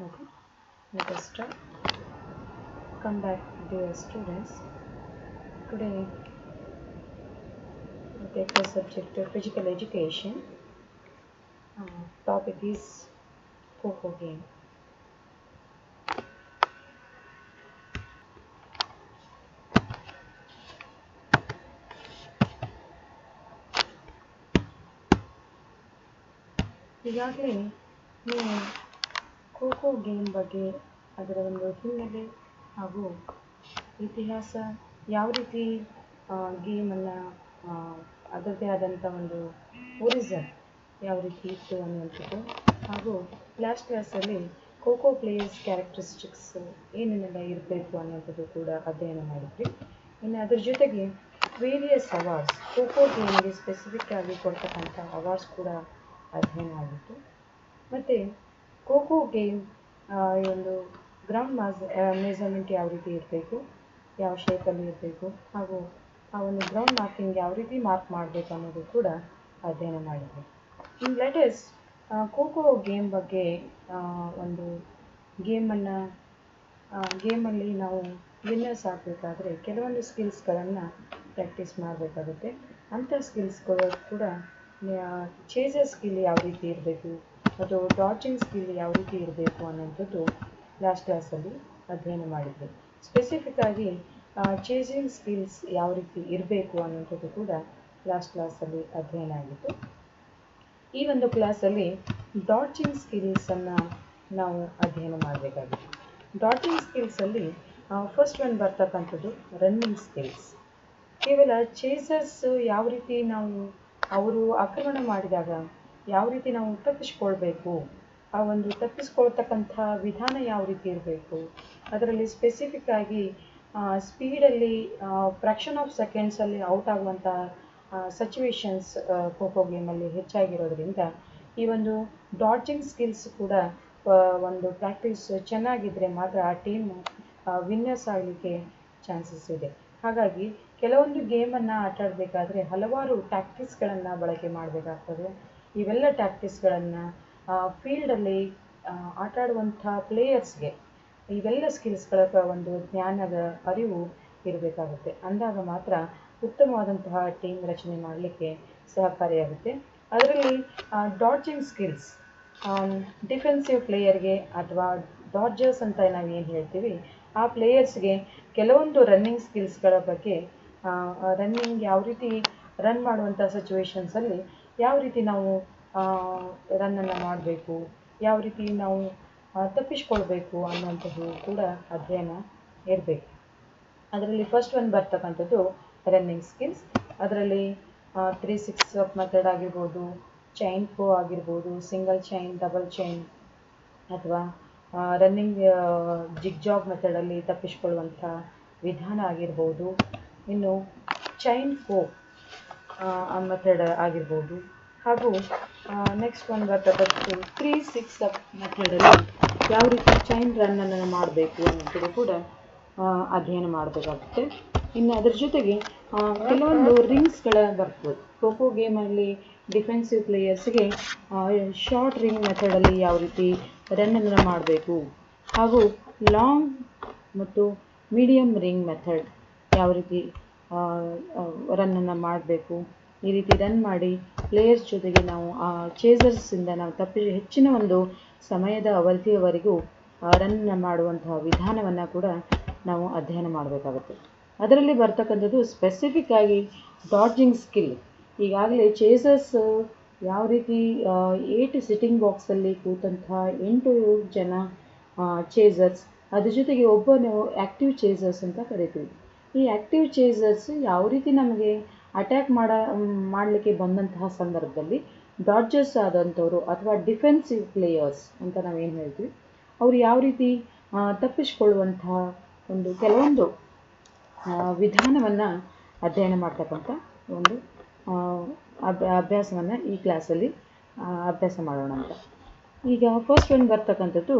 Okay, let us start. Come back, dear students. Today we take the subject of physical education. Topic is Kho game. ಈಗಾಗಲೇ ನೀವು kho game ಬಗ್ಗೆ ಅದರ ಒಂದು ಹಿನ್ನೆಲೆ ಹಾಗೂ ಇತಿಹಾಸ ಯಾವ ರೀತಿ ಗೇಮನ್ನು ಅದರದ್ದೇ ಆದಂಥ ಒಂದು ಒರಿಜಿನ್ ಯಾವ ರೀತಿ ಇತ್ತು ಅನ್ನುವಂಥದ್ದು ಹಾಗೂ ಲಾಸ್ಟ್ ಕ್ಲಾಸಲ್ಲಿ ಖೋ ಪ್ಲೇಯರ್ಸ್ ಕ್ಯಾರೆಕ್ಟರಿಸ್ಟಿಕ್ಸ್ ಏನೇನೆಲ್ಲ ಇರಬೇಕು ಅನ್ನುವಂಥದ್ದು ಕೂಡ ಅಧ್ಯಯನ ಮಾಡಿದ್ವಿ. ಇನ್ನು ಅದ್ರ ಜೊತೆಗೆ ವೇರಿಯಸ್ ಅವಾರ್ಡ್ಸ್ ಖೋ ಗೇಮ್ಗೆ ಸ್ಪೆಸಿಫಿಕ್ ಆಗಿ ಕೊಡ್ತಕ್ಕಂಥ ಅವಾರ್ಡ್ಸ್ ಕೂಡ ಅಧ್ಯಯನ ಆಗಿತ್ತು. ಮತ್ತು ಖೋ ಗೇಮ್ ಈ ಒಂದು ಗ್ರೌಂಡ್ ಮೆಜರ್ಮೆಂಟ್ ಯಾವ ರೀತಿ ಇರಬೇಕು, ಯಾವ ಶೇಪಲ್ಲಿ ಇರಬೇಕು ಹಾಗೂ ಆ ಒಂದು ಗ್ರೌಂಡ್ ಮಾರ್ಕಿಂಗ್ ಯಾವ ರೀತಿ ಮಾರ್ಕ್ ಮಾಡಬೇಕು ಅನ್ನೋದು ಕೂಡ ಅಧ್ಯಯನ ಮಾಡಿದ್ವಿ. ಇನ್ ಲೇಟೆಸ್ಟ್ ಖೋ ಗೇಮ್ ಬಗ್ಗೆ ಒಂದು ಗೇಮಲ್ಲಿ ನಾವು ವಿನ್ನರ್ಸ್ ಆಗಬೇಕಾದ್ರೆ ಕೆಲವೊಂದು ಸ್ಕಿಲ್ಸ್ಗಳನ್ನು ಪ್ರಾಕ್ಟೀಸ್ ಮಾಡಬೇಕಾಗುತ್ತೆ. ಅಂಥ ಸ್ಕಿಲ್ಸ್ಗಳು ಕೂಡ ಚೇಸರ್ ಸ್ಕಿಲ್ ಯಾವ ರೀತಿ ಇರಬೇಕು ಮತ್ತು ಡಾಚಿಂಗ್ ಸ್ಕಿಲ್ ಯಾವ ರೀತಿ ಇರಬೇಕು ಅನ್ನೋಂಥದ್ದು ಲಾಸ್ಟ್ ಕ್ಲಾಸಲ್ಲಿ ಅಧ್ಯಯನ ಮಾಡಿದ್ವಿ. ಸ್ಪೆಸಿಫಿಕ್ ಆಗಿ ಚೇಸಿಂಗ್ ಸ್ಕಿಲ್ಸ್ ಯಾವ ರೀತಿ ಇರಬೇಕು ಅನ್ನೋಂಥದ್ದು ಕೂಡ ಲಾಸ್ಟ್ ಕ್ಲಾಸಲ್ಲಿ ಅಧ್ಯಯನ ಆಗಿತ್ತು. ಈ ಒಂದು ಕ್ಲಾಸಲ್ಲಿ ಡಾಚಿಂಗ್ ಸ್ಕಿಲ್ಸನ್ನು ನಾವು ಅಧ್ಯಯನ ಮಾಡಬೇಕಾಗಿತ್ತು. ಡಾಚಿಂಗ್ ಸ್ಕಿಲ್ಸಲ್ಲಿ ಫಸ್ಟ್ ಒನ್ ಬರ್ತಕ್ಕಂಥದ್ದು ರನ್ನಿಂಗ್ ಸ್ಕಿಲ್ಸ್. ಕೇವಲ ಚೇಸರ್ಸ್ ಯಾವ ರೀತಿ ಅವರು ಆಕ್ರಮಣ ಮಾಡಿದಾಗ ಯಾವ ರೀತಿ ನಾವು ತಪ್ಪಿಸ್ಕೊಳ್ಬೇಕು, ಆ ಒಂದು ತಪ್ಪಿಸ್ಕೊಳ್ತಕ್ಕಂಥ ವಿಧಾನ ಯಾವ ರೀತಿ ಇರಬೇಕು, ಅದರಲ್ಲಿ ಸ್ಪೆಸಿಫಿಕ್ ಆಗಿ ಸ್ಪೀಡಲ್ಲಿ ಫ್ರ್ಯಾಕ್ಷನ್ ಆಫ್ ಸೆಕೆಂಡ್ಸಲ್ಲಿ ಔಟ್ ಆಗುವಂಥ ಸಿಚುವೇಶನ್ಸ್ ಖೋ ಗೇಮಲ್ಲಿ ಹೆಚ್ಚಾಗಿರೋದ್ರಿಂದ ಈ ಒಂದು ಡಾಚಿಂಗ್ ಸ್ಕಿಲ್ಸ್ ಕೂಡ ಒಂದು ಪ್ರಾಕ್ಟೀಸ್ ಚೆನ್ನಾಗಿದ್ದರೆ ಮಾತ್ರ ಆ ಟೀಮು ವಿನ್ನರ್ಸ್ ಆಗಲಿಕ್ಕೆ ಚಾನ್ಸಸ್ ಇದೆ. ಹಾಗಾಗಿ ಕೆಲವೊಂದು ಗೇಮನ್ನು ಆಟಾಡಬೇಕಾದ್ರೆ ಹಲವಾರು ಟ್ಯಾಕ್ಟಿಕ್ಸ್ಗಳನ್ನು ಬಳಕೆ ಮಾಡಬೇಕಾಗ್ತದೆ. ಇವೆಲ್ಲ ಟ್ಯಾಕ್ಟಿಕ್ಸ್ಗಳನ್ನು ಫೀಲ್ಡಲ್ಲಿ ಆಟಾಡುವಂಥ ಪ್ಲೇಯರ್ಸ್ಗೆ ಇವೆಲ್ಲ ಸ್ಕಿಲ್ಸ್ಗಳ ಒಂದು ಜ್ಞಾನದ ಅರಿವು ಇರಬೇಕಾಗುತ್ತೆ. ಅಂದಾಗ ಮಾತ್ರ ಉತ್ತಮವಾದಂತಹ ಟೀಮ್ ರಚನೆ ಮಾಡಲಿಕ್ಕೆ ಸಹಕಾರಿಯಾಗುತ್ತೆ. ಅದರಲ್ಲಿ ಡಾಚಿಂಗ್ ಸ್ಕಿಲ್ಸ್ ಡಿಫೆನ್ಸಿವ್ ಪ್ಲೇಯರ್ಗೆ ಅಥವಾ ಡಾಡ್ಜರ್ಸ್ ಅಂತ ನಾವು ಏನು ಹೇಳ್ತೀವಿ ಆ ಪ್ಲೇಯರ್ಸ್ಗೆ ಕೆಲವೊಂದು ರನ್ನಿಂಗ್ ಸ್ಕಿಲ್ಸ್ಗಳ ಬಗ್ಗೆ ರನ್ನಿಂಗ್ ಯಾವ ರೀತಿ ರನ್ ಮಾಡುವಂಥ ಸಿಚುವೇಶನ್ಸಲ್ಲಿ ಯಾವ ರೀತಿ ನಾವು ರನ್ನನ್ನು ಮಾಡಬೇಕು, ಯಾವ ರೀತಿ ನಾವು ತಪ್ಪಿಸ್ಕೊಳ್ಬೇಕು ಅನ್ನುವಂಥದ್ದು ಕೂಡ ಅಧ್ಯಯನ ಇರಬೇಕು. ಅದರಲ್ಲಿ ಫಸ್ಟ್ ಒನ್ ಬರ್ತಕ್ಕಂಥದ್ದು ರನ್ನಿಂಗ್ ಸ್ಕಿಲ್ಸ್. ಅದರಲ್ಲಿ 3-6 ಮೆಥಡ್ ಆಗಿರ್ಬೋದು, ಚೈನ್ ಖೋ ಆಗಿರ್ಬೋದು, ಸಿಂಗಲ್ ಚೈನ್, ಡಬಲ್ ಚೈನ್ ಅಥವಾ ರನ್ನಿಂಗ್ ಜಿಗ್ಜಾಗ್ ಮೆಥಡಲ್ಲಿ ತಪ್ಪಿಸ್ಕೊಳ್ಳುವಂಥ ವಿಧಾನ ಆಗಿರ್ಬೋದು. ಇನ್ನು ಚೈನ್ ಖೋ ಮೆಥಡ್ ಆಗಿರ್ಬೋದು ಹಾಗೂ ನೆಕ್ಸ್ಟ್ ಒಂದು ಬರ್ತಕ್ಕಂಥದ್ದು 3-6 ಮೆಥಡಲ್ಲಿ ಯಾವ ರೀತಿ ಚೈನ್ ರನ್ನನ್ನು ಮಾಡಬೇಕು ಅನ್ನೋದು ಕೂಡ ಅಧ್ಯಯನ ಮಾಡಬೇಕಾಗುತ್ತೆ. ಇನ್ನು ಅದರ ಜೊತೆಗೆ ಕೆಲವೊಂದು ರಿಂಗ್ಸ್ಗಳ ಬರ್ತದೆ. ಖೋ ಗೇಮಲ್ಲಿ ಡಿಫೆನ್ಸಿವ್ ಪ್ಲೇಯರ್ಸ್ಗೆ ಶಾರ್ಟ್ ರಿಂಗ್ ಮೆಥಡಲ್ಲಿ ಯಾವ ರೀತಿ ರನ್ನನ್ನು ಮಾಡಬೇಕು ಹಾಗೂ ಲಾಂಗ್ ಮತ್ತು ಮೀಡಿಯಮ್ ರಿಂಗ್ ಮೆಥಡ್ ಯಾವ ರೀತಿ ರನ್ನನ್ನು ಮಾಡಬೇಕು. ಈ ರೀತಿ ರನ್ ಮಾಡಿ ಪ್ಲೇಯರ್ಸ್ ಜೊತೆಗೆ ನಾವು ಚೇಸರ್ಸಿಂದ ನಾವು ಹೆಚ್ಚಿನ ಒಂದು ಸಮಯದ ಅವಧಿಯವರೆಗೂ ರನ್ನ ಮಾಡುವಂತಹ ವಿಧಾನವನ್ನು ಕೂಡ ನಾವು ಅಧ್ಯಯನ ಮಾಡಬೇಕಾಗುತ್ತೆ. ಅದರಲ್ಲಿ ಬರ್ತಕ್ಕಂಥದ್ದು ಸ್ಪೆಸಿಫಿಕ್ ಆಗಿ ಡಾಡ್ಜಿಂಗ್ ಸ್ಕಿಲ್. ಈಗಾಗಲೇ ಚೇಸರ್ಸ್ ಯಾವ ರೀತಿ 8 ಸಿಟ್ಟಿಂಗ್ ಬಾಕ್ಸಲ್ಲಿ ಕೂತಂತಹ 8 ಜನ ಚೇಸರ್ಸ್, ಅದ್ರ ಜೊತೆಗೆ ಒಬ್ಬನು ಆ್ಯಕ್ಟಿವ್ ಚೇಸರ್ಸ್ ಅಂತ ಕರಿತೀವಿ. ಈ ಆ್ಯಕ್ಟಿವ್ ಚೇಸರ್ಸ್ ಯಾವ ರೀತಿ ನಮಗೆ ಅಟ್ಯಾಕ್ ಮಾಡಲಿಕ್ಕೆ ಬಂದಂತಹ ಸಂದರ್ಭದಲ್ಲಿ ಡಾಡ್ಜರ್ಸ್ ಆದಂಥವರು ಅಥವಾ ಡಿಫೆನ್ಸಿವ್ ಪ್ಲೇಯರ್ಸ್ ಅಂತ ನಾವೇನು ಹೇಳ್ತೀವಿ ಅವರು ಯಾವ ರೀತಿ ತಪ್ಪಿಸ್ಕೊಳ್ಳುವಂತಹ ಒಂದು ಕೆಲವೊಂದು ವಿಧಾನವನ್ನು ಅಧ್ಯಯನ ಮಾಡ್ತಕ್ಕಂಥ ಒಂದು ಅಭ್ಯಾಸವನ್ನು ಈ ಕ್ಲಾಸಲ್ಲಿ ಅಭ್ಯಾಸ ಮಾಡೋಣ ಅಂತ. ಈಗ ಫಸ್ಟ್ ಒನ್ ಬರ್ತಕ್ಕಂಥದ್ದು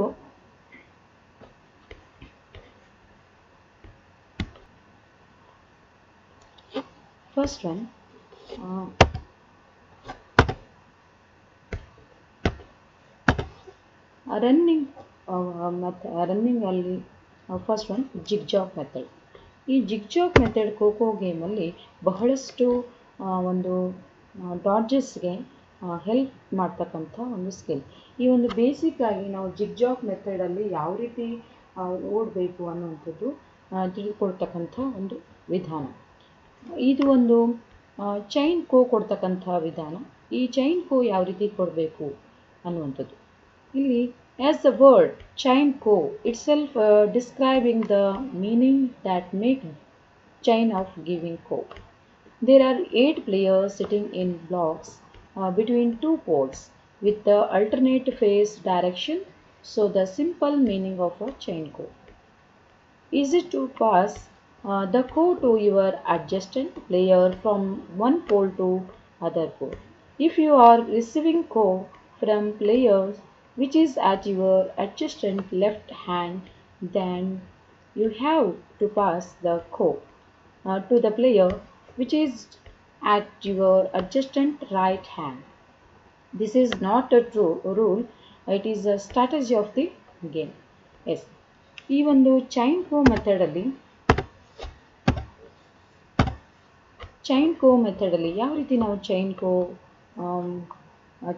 ರನ್ನಿಂಗ್ ಮತ್ತು ರನ್ನಿಂಗಲ್ಲಿ ಫಸ್ಟ್ ಒನ್ ಜಿಗ್ಜಾಗ್ ಮೆಥಡ್. ಈ ಜಿಗ್ಜಾಗ್ ಮೆಥಡ್ ಖೋಖೋ ಗೇಮಲ್ಲಿ ಬಹಳಷ್ಟು ಒಂದು ಡಾಡ್ಜಸ್ಗೆ ಹೆಲ್ಪ್ ಮಾಡ್ತಕ್ಕಂಥ ಒಂದು ಸ್ಕಿಲ್. ಈ ಒಂದು ಬೇಸಿಕ್ಕಾಗಿ ನಾವು ಜಿಗ್ಜಾಗ್ ಮೆಥಡಲ್ಲಿ ಯಾವ ರೀತಿ ಓಡಬೇಕು ಅನ್ನುವಂಥದ್ದು ತಿಳ್ಕೊಳ್ತಕ್ಕಂಥ ಒಂದು ವಿಧಾನ. ಇದು ಒಂದು ಚೈನ್ ಕೋ ಕೊಡ್ತಕ್ಕಂಥ ವಿಧಾನ. ಈ ಚೈನ್ ಕೋ ಯಾವ ರೀತಿ ಕೊಡಬೇಕು ಅನ್ನುವಂಥದ್ದು ಇಲ್ಲಿ as the word chain co itself describing the meaning that make chain of giving co. There are 8 players sitting in blocks between two poles with the alternate face direction. So the simple meaning of a chain co is it to pass the co to your adjacent player from one pole to other pole. If you are receiving co from players which is at your adjacent left hand, then you have to pass the co to the player which is at your adjacent right hand. This is not a true rule, it is a strategy of the game. Yes, ಈ ಒಂದು chain ಕೋ ಮೆಥಡಲ್ಲಿ ಯಾವ ರೀತಿ ನಾವು chain kho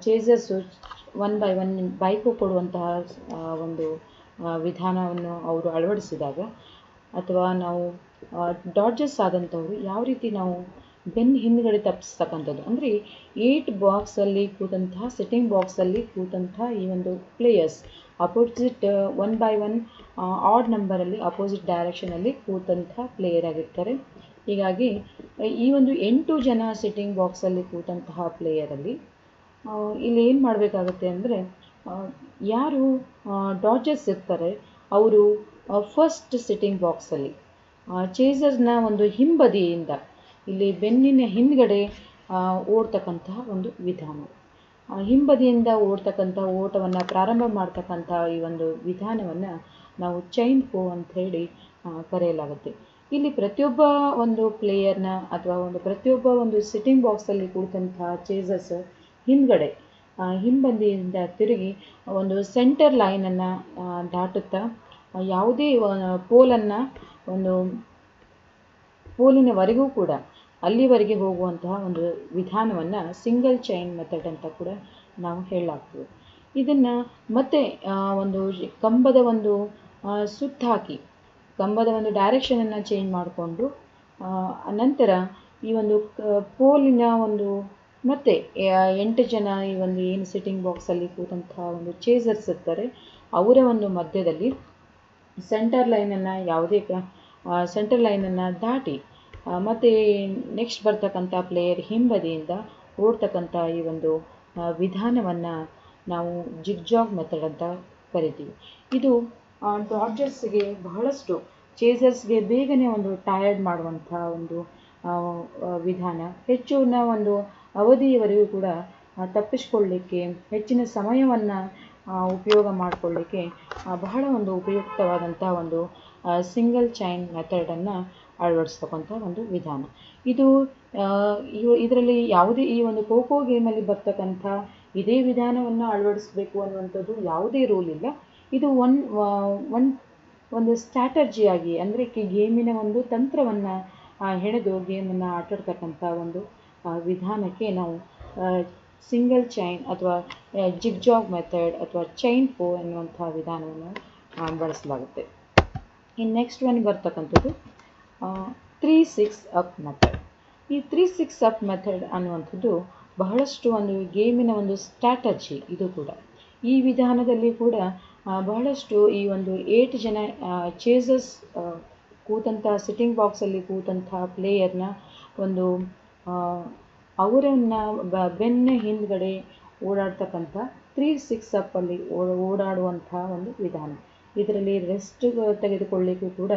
chasers one by one ಬೈಕು ಕೊಡುವಂತಹ ಒಂದು ವಿಧಾನವನ್ನು ಅವರು ಅಳವಡಿಸಿದಾಗ, ಅಥವಾ ನಾವು ಡಾಡ್ಜಸ್ ಆದಂಥವ್ರು ಯಾವ ರೀತಿ ನಾವು ಬೆನ್ನು ಹಿಂದ್ಗಡೆ ತಪ್ಪಿಸ್ತಕ್ಕಂಥದ್ದು ಅಂದರೆ 8 ಬಾಕ್ಸಲ್ಲಿ ಕೂತಂತಹ ಸಿಟ್ಟಿಂಗ್ ಬಾಕ್ಸಲ್ಲಿ ಕೂತಂತಹ ಈ ಒಂದು players opposite one by one odd ನಂಬರಲ್ಲಿ ಅಪೋಸಿಟ್ ಡೈರೆಕ್ಷನಲ್ಲಿ ಕೂತಂತಹ ಪ್ಲೇಯರ್ ಆಗಿರ್ತಾರೆ. ಹೀಗಾಗಿ ಈ ಒಂದು 8 ಜನ ಸಿಟ್ಟಿಂಗ್ ಬಾಕ್ಸಲ್ಲಿ ಕೂತಂತಹ ಪ್ಲೇಯರಲ್ಲಿ ಇಲ್ಲಿ ಏನು ಮಾಡಬೇಕಾಗುತ್ತೆ ಅಂದರೆ, ಯಾರು ಡಾಡ್ಜಸ್ ಇರ್ತಾರೆ ಅವರು ಫಸ್ಟ್ ಸಿಟ್ಟಿಂಗ್ ಬಾಕ್ಸಲ್ಲಿ ಚೇಸರ್ನ ಒಂದು ಹಿಂಬದಿಯಿಂದ ಇಲ್ಲಿ ಬೆನ್ನಿನ ಹಿಂದ್ಗಡೆ ಓಡ್ತಕ್ಕಂತಹ ಒಂದು ವಿಧಾನ. ಹಿಂಬದಿಯಿಂದ ಓಡ್ತಕ್ಕಂಥ ಓಟವನ್ನು ಪ್ರಾರಂಭ ಮಾಡ್ತಕ್ಕಂಥ ಈ ಒಂದು ವಿಧಾನವನ್ನು ನಾವು ಚೈನ್ ಕೋ ಅಂತ ಹೇಳಿ ಕರೆಯಲಾಗುತ್ತೆ. ಇಲ್ಲಿ ಪ್ರತಿಯೊಬ್ಬ ಒಂದು ಪ್ಲೇಯರ್ನ ಅಥವಾ ಪ್ರತಿಯೊಬ್ಬ ಒಂದು ಸಿಟ್ಟಿಂಗ್ ಬಾಕ್ಸಲ್ಲಿ ಕೂತಂತಹ ಚೇಸರ್ಸ್ ಹಿಂದ್ಗಡೆ ಹಿಂಬದಿಯಿಂದ ತಿರುಗಿ ಒಂದು ಸೆಂಟರ್ ಲೈನನ್ನು ದಾಟುತ್ತಾ ಯಾವುದೇ ಪೋಲನ್ನು ಒಂದು ಪೋಲಿನವರೆಗೂ ಕೂಡ ಅಲ್ಲಿವರೆಗೆ ಹೋಗುವಂತಹ ಒಂದು ವಿಧಾನವನ್ನು ಸಿಂಗಲ್ ಚೈನ್ ಮೆಥಡ್ ಅಂತ ಕೂಡ ನಾವು ಹೇಳಲಾಗ್ತದೆ. ಇದನ್ನು ಮತ್ತೆ ಒಂದು ಕಂಬದ ಒಂದು ಸುತ್ತ ಹಾಕಿ ಕಂಬದ ಒಂದು ಡೈರೆಕ್ಷನನ್ನು ಚೇಂಜ್ ಮಾಡಿಕೊಂಡು ನಂತರ ಈ ಒಂದು ಪೋಲಿನ ಒಂದು ಮತ್ತೆ 8 ಜನ ಈ ಒಂದು ಏನು ಸಿಟ್ಟಿಂಗ್ ಬಾಕ್ಸಲ್ಲಿ ಕೂತಂತಹ ಒಂದು ಚೇಸರ್ಸ್ ಇರ್ತಾರೆ ಅವರ ಒಂದು ಮಧ್ಯದಲ್ಲಿ ಸೆಂಟರ್ ಲೈನನ್ನು ಸೆಂಟರ್ ಲೈನನ್ನು ದಾಟಿ ಮತ್ತು ನೆಕ್ಸ್ಟ್ ಬರ್ತಕ್ಕಂಥ ಪ್ಲೇಯರ್ ಹಿಂಬದಿಯಿಂದ ಓಡ್ತಕ್ಕಂಥ ಈ ಒಂದು ವಿಧಾನವನ್ನು ನಾವು ಜಿಗ್ಜಾಗ್ ಮೆಥಡ್ ಅಂತ ಕರಿತೀವಿ. ಇದು ಡಾಡ್ಜರ್ಸ್ಗೆ ಬಹಳಷ್ಟು ಚೇಸರ್ಸ್ಗೆ ಬೇಗನೆ ಒಂದು ಟಯರ್ಡ್ ಮಾಡುವಂಥ ಒಂದು ವಿಧಾನ. ಹೆಚ್ಚಿನ ಒಂದು ಅವಧಿಯವರೆಗೂ ಕೂಡ ತಪ್ಪಿಸ್ಕೊಳ್ಳಿಕ್ಕೆ, ಹೆಚ್ಚಿನ ಸಮಯವನ್ನು ಉಪಯೋಗ ಮಾಡಿಕೊಳ್ಳಿಕ್ಕೆ ಬಹಳ ಒಂದು ಉಪಯುಕ್ತವಾದಂಥ ಒಂದು ಸಿಂಗಲ್ ಚೈನ್ ಮೆಥಡನ್ನು ಅಳವಡಿಸ್ತಕ್ಕಂಥ ಒಂದು ವಿಧಾನ. ಇದರಲ್ಲಿ ಯಾವುದೇ ಈ ಒಂದು ಖೋಖೋ ಗೇಮಲ್ಲಿ ಬರ್ತಕ್ಕಂಥ ಇದೇ ವಿಧಾನವನ್ನು ಅಳವಡಿಸಬೇಕು ಅನ್ನುವಂಥದ್ದು ಯಾವುದೇ ರೂಲ್ ಇಲ್ಲ. ಇದು ಒಂದು ಸ್ಟ್ರಾಟಜಿಯಾಗಿ ಅಂದರೆ ಗೇಮಿನ ಒಂದು ತಂತ್ರವನ್ನು ಹೆಣೆದು ಗೇಮನ್ನು ಆಟಾಡ್ತಕ್ಕಂಥ ಒಂದು ವಿಧಾನಕ್ಕೆ ನಾವು ಸಿಂಗಲ್ ಚೈನ್ ಅಥವಾ ಜಿಗ್ಜಾಗ್ ಮೆಥಡ್ ಅಥವಾ ಚೈನ್ ಕೋ ಎನ್ನುವಂಥ ವಿಧಾನವನ್ನು ಬಳಸಲಾಗುತ್ತೆ. ಇನ್ನು ನೆಕ್ಸ್ಟ್ ಒನ್ ಬರ್ತಕ್ಕಂಥದ್ದು 3-6 ಅಪ್ ಮೆಥಡ್. ಈ 3-6 ಅಪ್ ಮೆಥಡ್ ಅನ್ನುವಂಥದ್ದು ಬಹಳಷ್ಟು ಒಂದು ಗೇಮಿನ ಒಂದು ಸ್ಟ್ರಾಟಜಿ. ಇದು ಕೂಡ ಈ ವಿಧಾನದಲ್ಲಿ ಕೂಡ ಬಹಳಷ್ಟು ಈ ಒಂದು 8 ಜನ ಚೇಸರ್ಸ್ ಕೂತಂಥ ಸಿಟ್ಟಿಂಗ್ ಬಾಕ್ಸಲ್ಲಿ ಕೂತಂಥ ಪ್ಲೇಯರ್ನ ಒಂದು ಅವರನ್ನು ಬೆನ್ನ ಹಿಂದ್ಗಡೆ ಓಡಾಡ್ತಕ್ಕಂಥ 3-6 ಅಪ್ಪಲ್ಲಿ ಓಡಾಡುವಂಥ ಒಂದು ವಿಧಾನ. ಇದರಲ್ಲಿ ರೆಸ್ಟ್ ತೆಗೆದುಕೊಳ್ಳಿಕ್ಕೂ ಕೂಡ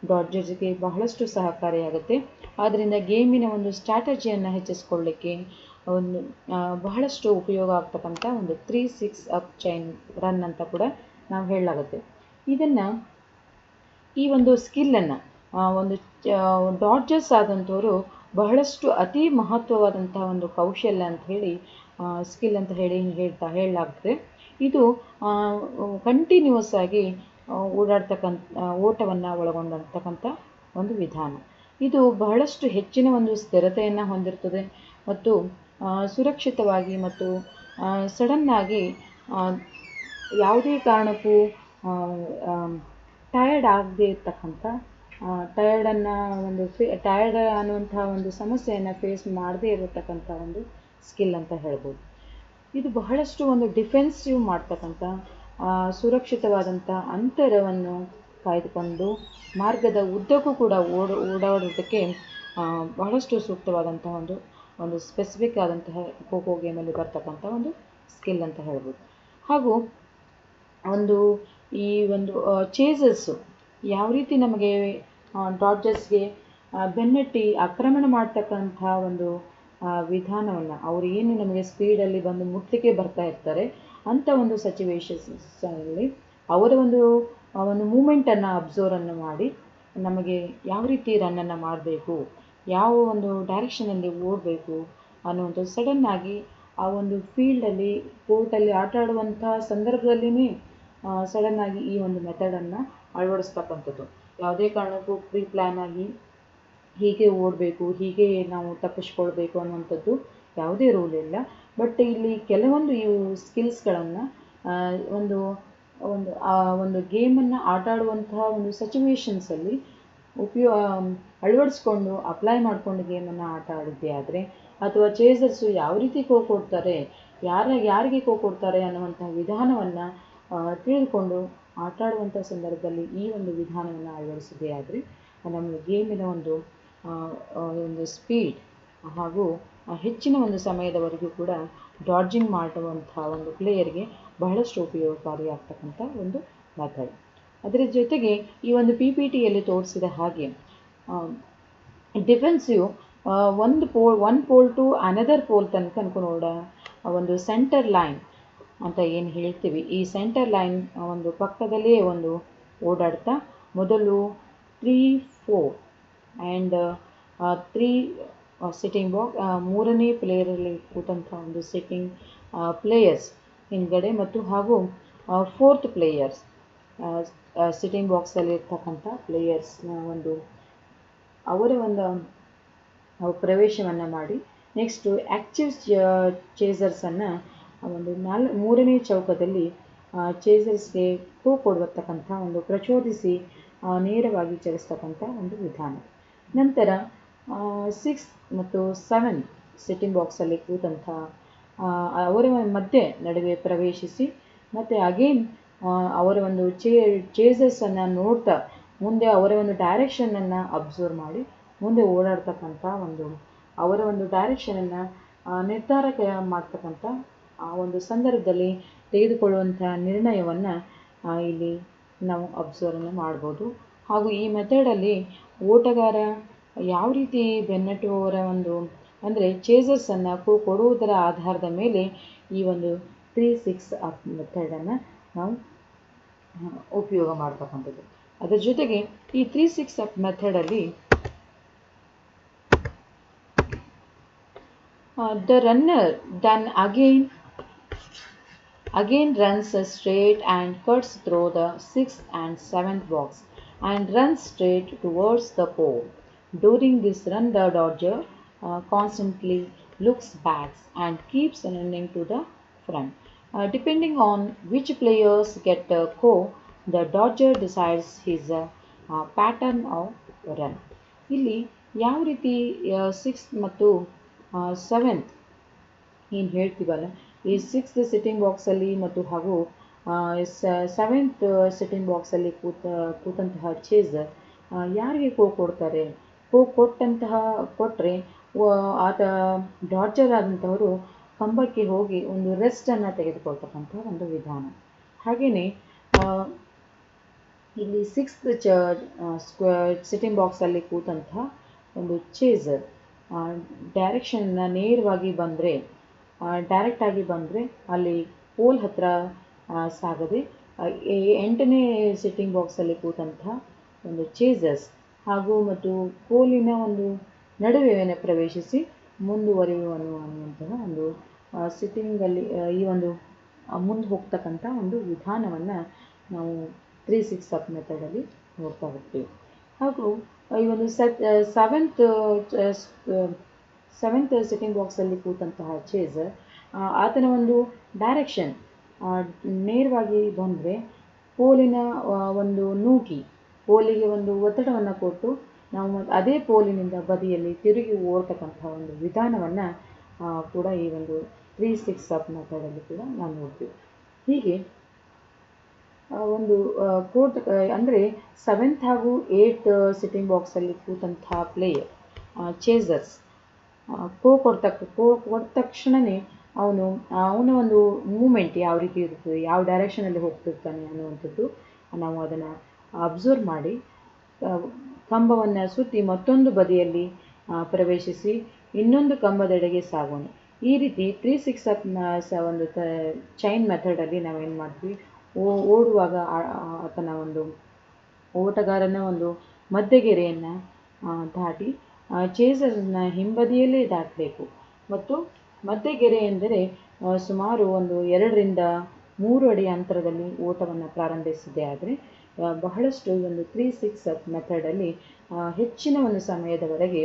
ಡಾಡ್ಜರ್ಸ್ಗೆ ಬಹಳಷ್ಟು ಸಹಕಾರಿಯಾಗುತ್ತೆ. ಆದ್ದರಿಂದ ಗೇಮಿನ ಒಂದು ಸ್ಟ್ರಾಟಜಿಯನ್ನು ಹೆಚ್ಚಿಸ್ಕೊಳ್ಳಿಕ್ಕೆ ಒಂದು ಬಹಳಷ್ಟು ಉಪಯೋಗ ಆಗ್ತಕ್ಕಂಥ ಒಂದು 3-6 ಅಪ್ ಚೈನ್ ರನ್ ಅಂತ ಕೂಡ ನಾವು ಹೇಳಲಾಗುತ್ತೆ. ಇದನ್ನು ಈ ಒಂದು ಸ್ಕಿಲ್ಲನ್ನು ಒಂದು ಡಾಡ್ಜರ್ಸ್ ಆದಂಥವರು ಬಹಳಷ್ಟು ಅತಿ ಮಹತ್ವವಾದಂಥ ಒಂದು ಕೌಶಲ್ಯ ಅಂತ ಹೇಳಿ ಸ್ಕಿಲ್ ಅಂತ ಹೇಳಲಾಗ್ತದೆ. ಇದು ಕಂಟಿನ್ಯೂಸ್ ಆಗಿ ಓಟವನ್ನು ಒಳಗೊಂಡಿರ್ತಕ್ಕಂಥ ಒಂದು ವಿಧಾನ. ಇದು ಬಹಳಷ್ಟು ಹೆಚ್ಚಿನ ಒಂದು ಸ್ಥಿರತೆಯನ್ನು ಹೊಂದಿರ್ತದೆ ಮತ್ತು ಸುರಕ್ಷಿತವಾಗಿ ಮತ್ತು ಸಡನ್ನಾಗಿ ಯಾವುದೇ ಕಾರಣಕ್ಕೂ ಟಯರ್ಡ್ ಆಗದೇ ಇರ್ತಕ್ಕಂಥ ಟಯರ್ಡ್ ಅನ್ನುವಂಥ ಒಂದು ಸಮಸ್ಯೆಯನ್ನು ಫೇಸ್ ಮಾಡದೇ ಇರತಕ್ಕಂಥ ಒಂದು ಸ್ಕಿಲ್ ಅಂತ ಹೇಳ್ಬೋದು. ಇದು ಬಹಳಷ್ಟು ಒಂದು ಡಿಫೆನ್ಸಿವ್ ಮಾಡ್ತಕ್ಕಂಥ ಸುರಕ್ಷಿತವಾದಂಥ ಅಂತರವನ್ನು ಕಾಯ್ದುಕೊಂಡು ಮಾರ್ಗದ ಉದ್ದಕ್ಕೂ ಕೂಡ ಓಡಾಡೋದಕ್ಕೆ ಬಹಳಷ್ಟು ಸೂಕ್ತವಾದಂಥ ಒಂದು ಸ್ಪೆಸಿಫಿಕ್ ಆದಂತಹ ಖೋ ಗೇಮಲ್ಲಿ ಬರ್ತಕ್ಕಂಥ ಒಂದು ಸ್ಕಿಲ್ ಅಂತ ಹೇಳ್ಬೋದು. ಹಾಗೂ ಈ ಒಂದು ಚೇಸಸ್ಸು ಯಾವ ರೀತಿ ನಮಗೆ ಡಾಡ್ಜರ್ಸ್ಗೆ ಬೆನ್ನಟ್ಟಿ ಆಕ್ರಮಣ ಮಾಡ್ತಕ್ಕಂಥ ಒಂದು ವಿಧಾನವನ್ನು, ಅವರು ಏನು ನಮಗೆ ಸ್ಪೀಡಲ್ಲಿ ಬಂದು ಮುಟ್ಲಿಕ್ಕೆ ಬರ್ತಾ ಇರ್ತಾರೆ ಅಂಥ ಒಂದು ಸಿಚುವೇಶನ್ಸಲ್ಲಿ ಅವರ ಒಂದು ಮೂಮೆಂಟನ್ನು ಅಬ್ಸರ್ವನ್ನು ಮಾಡಿ ನಮಗೆ ಯಾವ ರೀತಿ ರನ್ನನ್ನು ಮಾಡಬೇಕು, ಯಾವ ಒಂದು ಡೈರೆಕ್ಷನಲ್ಲಿ ಓಡಬೇಕು ಅನ್ನುವಂಥದ್ದು ಸಡನ್ನಾಗಿ ಆ ಒಂದು ಫೀಲ್ಡಲ್ಲಿ ಕೋರ್ಟಲ್ಲಿ ಆಟ ಆಡುವಂಥ ಸಂದರ್ಭದಲ್ಲಿಯೇ ಸಡನ್ನಾಗಿ ಈ ಒಂದು ಮೆಥಡನ್ನು ಅಳವಡಿಸ್ತಕ್ಕಂಥದ್ದು. ಯಾವುದೇ ಕಾರಣಕ್ಕೂ ಪ್ರೀ ಪ್ಲ್ಯಾನ್ ಆಗಿ ಹೀಗೆ ಓಡಬೇಕು, ಹೀಗೆ ನಾವು ತಪ್ಪಿಸ್ಕೊಳ್ಬೇಕು ಅನ್ನುವಂಥದ್ದು ಯಾವುದೇ ರೂಲ್ ಇಲ್ಲ. ಬಟ್ ಇಲ್ಲಿ ಕೆಲವೊಂದು ಇವು ಸ್ಕಿಲ್ಸ್ಗಳನ್ನು ಒಂದು ಗೇಮನ್ನು ಆಟ ಆಡುವಂತಹ ಒಂದು ಸಿಚುವೇಶನ್ಸಲ್ಲಿ ಅಳವಡಿಸ್ಕೊಂಡು ಅಪ್ಲೈ ಮಾಡಿಕೊಂಡು ಗೇಮನ್ನು ಆಟ ಆಡಿದ್ದೆ ಆದರೆ, ಅಥವಾ ಚೇಸರ್ಸು ಯಾವ ರೀತಿ ಖೋ ಕೊಡ್ತಾರೆ, ಯಾರಿಗೆ ಖೋ ಕೊಡ್ತಾರೆ ಅನ್ನುವಂಥ ವಿಧಾನವನ್ನು ತಿಳಿದುಕೊಂಡು ಆಟ ಆಡುವಂಥ ಸಂದರ್ಭದಲ್ಲಿ ಈ ಒಂದು ವಿಧಾನವನ್ನು ಅಳವಡಿಸಿದೆ ಆದರೆ ನಮ್ಮ ಗೇಮಿನ ಒಂದು ಸ್ಪೀಡ್ ಹಾಗೂ ಹೆಚ್ಚಿನ ಒಂದು ಸಮಯದವರೆಗೂ ಕೂಡ ಡಾಡ್ಜಿಂಗ್ ಮಾಡುವಂಥ ಒಂದು ಪ್ಲೇಯರ್ಗೆ ಬಹಳಷ್ಟು ಉಪಯೋಗಕಾರಿಯಾಗ್ತಕ್ಕಂಥ ಒಂದು ಮೆಥಡ್. ಅದರ ಜೊತೆಗೆ ಈ ಒಂದು PPTಯಲ್ಲಿ ತೋರಿಸಿದ ಹಾಗೆ defensive one pole to another pole ತನಕ ಅನ್ಕೊಂಡು ಒಂದು ಸೆಂಟರ್ ಲೈನ್ ಅಂತ ಏನು ಹೇಳ್ತೀವಿ, ಈ ಸೆಂಟರ್ ಲೈನ್ ಒಂದು ಪಕ್ಕದಲ್ಲೇ ಒಂದು ಓಡಾಡ್ತಾ ಮೊದಲು 3-4 ಆ್ಯಂಡ್ 3 ಸಿಟ್ಟಿಂಗ್ ಬಾಕ್ಸ್, ಮೂರನೇ ಪ್ಲೇಯರಲ್ಲಿ ಕೂತಂಥ ಒಂದು ಸಿಟ್ಟಿಂಗ್ ಪ್ಲೇಯರ್ಸ್ ಹಿಂದ್ಗಡೆ ಮತ್ತು ಹಾಗೂ 4th ಪ್ಲೇಯರ್ಸ್ ಸಿಟ್ಟಿಂಗ್ ಬಾಕ್ಸಲ್ಲಿ ಇರ್ತಕ್ಕಂಥ ಪ್ಲೇಯರ್ಸ್ನ ಅವರ ಪ್ರವೇಶವನ್ನು ಮಾಡಿ ನೆಕ್ಸ್ಟು ಆ್ಯಕ್ಟಿವ್ ಚೇಸರ್ಸನ್ನು ಮೂರನೇ ಚೌಕದಲ್ಲಿ ಚೇಸರ್ಸ್ಗೆ ಖೋ ಕೊಡುವತಕ್ಕಂಥ ಪ್ರಚೋದಿಸಿ ನೇರವಾಗಿ ಚಲಿಸ್ತಕ್ಕಂಥ ಒಂದು ವಿಧಾನ. ನಂತರ 6 ಮತ್ತು 7 ಸಿಟ್ಟಿಂಗ್ ಬಾಕ್ಸಲ್ಲಿ ಕೂತಂಥ ಅವರ ನಡುವೆ ಪ್ರವೇಶಿಸಿ ಮತ್ತು ಅಗೇನ್ ಅವರ ಚೇಸರ್ಸನ್ನು ನೋಡ್ತಾ ಮುಂದೆ ಅವರ ಡೈರೆಕ್ಷನನ್ನು ಅಬ್ಸರ್ವ್ ಮಾಡಿ ಮುಂದೆ ಓಡಾಡ್ತಕ್ಕಂಥ ಅವರ ಡೈರೆಕ್ಷನನ್ನು ನಿರ್ಧಾರ ಮಾಡ್ತಕ್ಕಂಥ ಆ ಒಂದು ಸಂದರ್ಭದಲ್ಲಿ ತೆಗೆದುಕೊಳ್ಳುವಂಥ ನಿರ್ಣಯವನ್ನು ಇಲ್ಲಿ ನಾವು ಅಬ್ಸರ್ವ್ ಮಾಡ್ಬೋದು. ಹಾಗೂ ಈ ಮೆಥಡಲ್ಲಿ ಓಟಗಾರ ಯಾವ ರೀತಿ ಬೆನ್ನಟ್ಟುವವರ ಅಂದರೆ ಚೇಸರ್ಸನ್ನು ಕೊಡುವುದರ ಆಧಾರದ ಮೇಲೆ ಈ 3-6 ಅಪ್ ಮೆಥಡನ್ನು ನಾವು ಉಪಯೋಗ ಮಾಡ್ತಕ್ಕಂಥದ್ದು. ಅದರ ಜೊತೆಗೆ ಈ 3-6 up ಮೆಥಡಲ್ಲಿ the runner then again runs straight and cuts through the 6th and 7th box and runs straight towards the pole. During this run, the dodger constantly looks back and keeps running to the front. Depending on which players get a go, the dodger decides his pattern of run. ಇಲ್ಲಿ ಯಾವ ರೀತಿ 6th ಮತ್ತು 7th ಏನು ಹೇಳ್ತೀವಲ್ಲ, ಈ 6th sitting ಬಾಕ್ಸಲ್ಲಿ ಮತ್ತು ಹಾಗೂ 7th ಸಿಟ್ಟಿಂಗ್ ಬಾಕ್ಸಲ್ಲಿ ಕೂತಂತಹ ಚೇಸರ್ ಯಾರಿಗೆ ಖೋ ಕೊಡ್ತಾರೆ, ಖೋ ಕೊಟ್ಟರೆ ಆತ ಡಾಡ್ಜರ್ ಆದಂಥವರು ಕಂಬಕ್ಕೆ ಹೋಗಿ ಒಂದು ರೆಸ್ಟನ್ನು ತೆಗೆದುಕೊಳ್ತಕ್ಕಂಥ ಒಂದು ವಿಧಾನ. ಹಾಗೆಯೇ ಇಲ್ಲಿ 6th ಸಿಟ್ಟಿಂಗ್ ಬಾಕ್ಸಲ್ಲಿ ಕೂತಂಥ ಒಂದು ಚೇಸರ್ ಡೈರೆಕ್ಷನ್ನ ನೇರವಾಗಿ ಡೈರೆಕ್ಟಾಗಿ ಬಂದರೆ ಅಲ್ಲಿ ಪೋಲ್ ಹತ್ರ ಸಾಗದೆ 8ನೇ ಸಿಟ್ಟಿಂಗ್ ಬಾಕ್ಸಲ್ಲಿ ಕೂತಂಥ ಒಂದು ಚೇಸರ್ಸ್ ಹಾಗೂ ಮತ್ತು ಪೋಲಿನ ನಡುವೆ ಪ್ರವೇಶಿಸಿ ಮುಂದುವರಿಯುವನು ಅನ್ನುವಂತಹ ಸಿಟ್ಟಿಂಗಲ್ಲಿ ಈ ಮುಂದೆ ಹೋಗ್ತಕ್ಕಂಥ ಒಂದು ವಿಧಾನವನ್ನು ನಾವು 3-6 ಅಪ್ ಮೆಥಡಲ್ಲಿ ನೋಡ್ತಾ ಹೋಗ್ತೀವಿ. ಹಾಗೂ ಈ ಒಂದು ಸೆವೆಂತ್ ಸಿಟ್ಟಿಂಗ್ ಬಾಕ್ಸಲ್ಲಿ ಕೂತಂತಹ ಚೇಸರ್ ಆತನ ಒಂದು ಡೈರೆಕ್ಷನ್ ನೇರವಾಗಿ ಬಂದರೆ ಪೋಲಿನ ಒಂದು ನೂಕಿ ಪೋಲಿಗೆ ಒಂದು ಒತ್ತಡವನ್ನು ಕೊಟ್ಟು ನಾವು ಅದೇ ಪೋಲಿನಿಂದ ಬದಿಯಲ್ಲಿ ತಿರುಗಿ ಓಡ್ತಕ್ಕಂತಹ ಒಂದು ವಿಧಾನವನ್ನು ಕೂಡ ಈ ಒಂದು 3-6 ಅಪ್ ಮೆಥಡಲ್ಲಿ ಕೂಡ ನಾವು ನೋಡ್ತೀವಿ. ಹೀಗೆ ಒಂದು ಕೋರ್ಟ್ ಅಂದರೆ 7th ಹಾಗೂ 8th ಸಿಟ್ಟಿಂಗ್ ಬಾಕ್ಸಲ್ಲಿ ಕೂತಂತಹ ಪ್ಲೇಯರ್ ಚೇಸರ್ಸ್ ಕೊಟ್ಟ ತಕ್ಷಣವೇ ಅವನ ಒಂದು ಮೂಮೆಂಟ್ ಯಾವ ರೀತಿ ಇರ್ತದೆ, ಯಾವ ಡೈರೆಕ್ಷನಲ್ಲಿ ಹೋಗ್ತಿರ್ತಾನೆ ಅನ್ನುವಂಥದ್ದು ನಾವು ಅದನ್ನು ಅಬ್ಸರ್ವ್ ಮಾಡಿ ಕಂಬವನ್ನು ಸುತ್ತಿ ಮತ್ತೊಂದು ಬದಿಯಲ್ಲಿ ಪ್ರವೇಶಿಸಿ ಇನ್ನೊಂದು ಕಂಬದೆಡೆಗೆ ಸಾಗೋಣ. ಈ ರೀತಿ 3-6 ಅಪ್ ಒಂದು ಚೈನ್ ಮೆಥಡಲ್ಲಿ ನಾವೇನು ಮಾಡ್ತೀವಿ, ಓಡುವಾಗ ಆತನ ಒಂದು ಓಟಗಾರನ ಒಂದು ಮಧ್ಯಗೆರೆಯನ್ನು ದಾಟಿ ಚೇಸರ್ನ ಹಿಂಬದಿಯಲ್ಲೇ ದಾಟಬೇಕು. ಮತ್ತು ಮಧ್ಯಗೆರೆ ಎಂದರೆ ಸುಮಾರು ಒಂದು 2-3 ಅಡಿ ಅಂತರದಲ್ಲಿ ಓಟವನ್ನು ಪ್ರಾರಂಭಿಸಿದೆ ಆದರೆ ಬಹಳಷ್ಟು ಒಂದು 3-6 ಅಪ್ ಮೆಥಡಲ್ಲಿ ಹೆಚ್ಚಿನ ಒಂದು ಸಮಯದವರೆಗೆ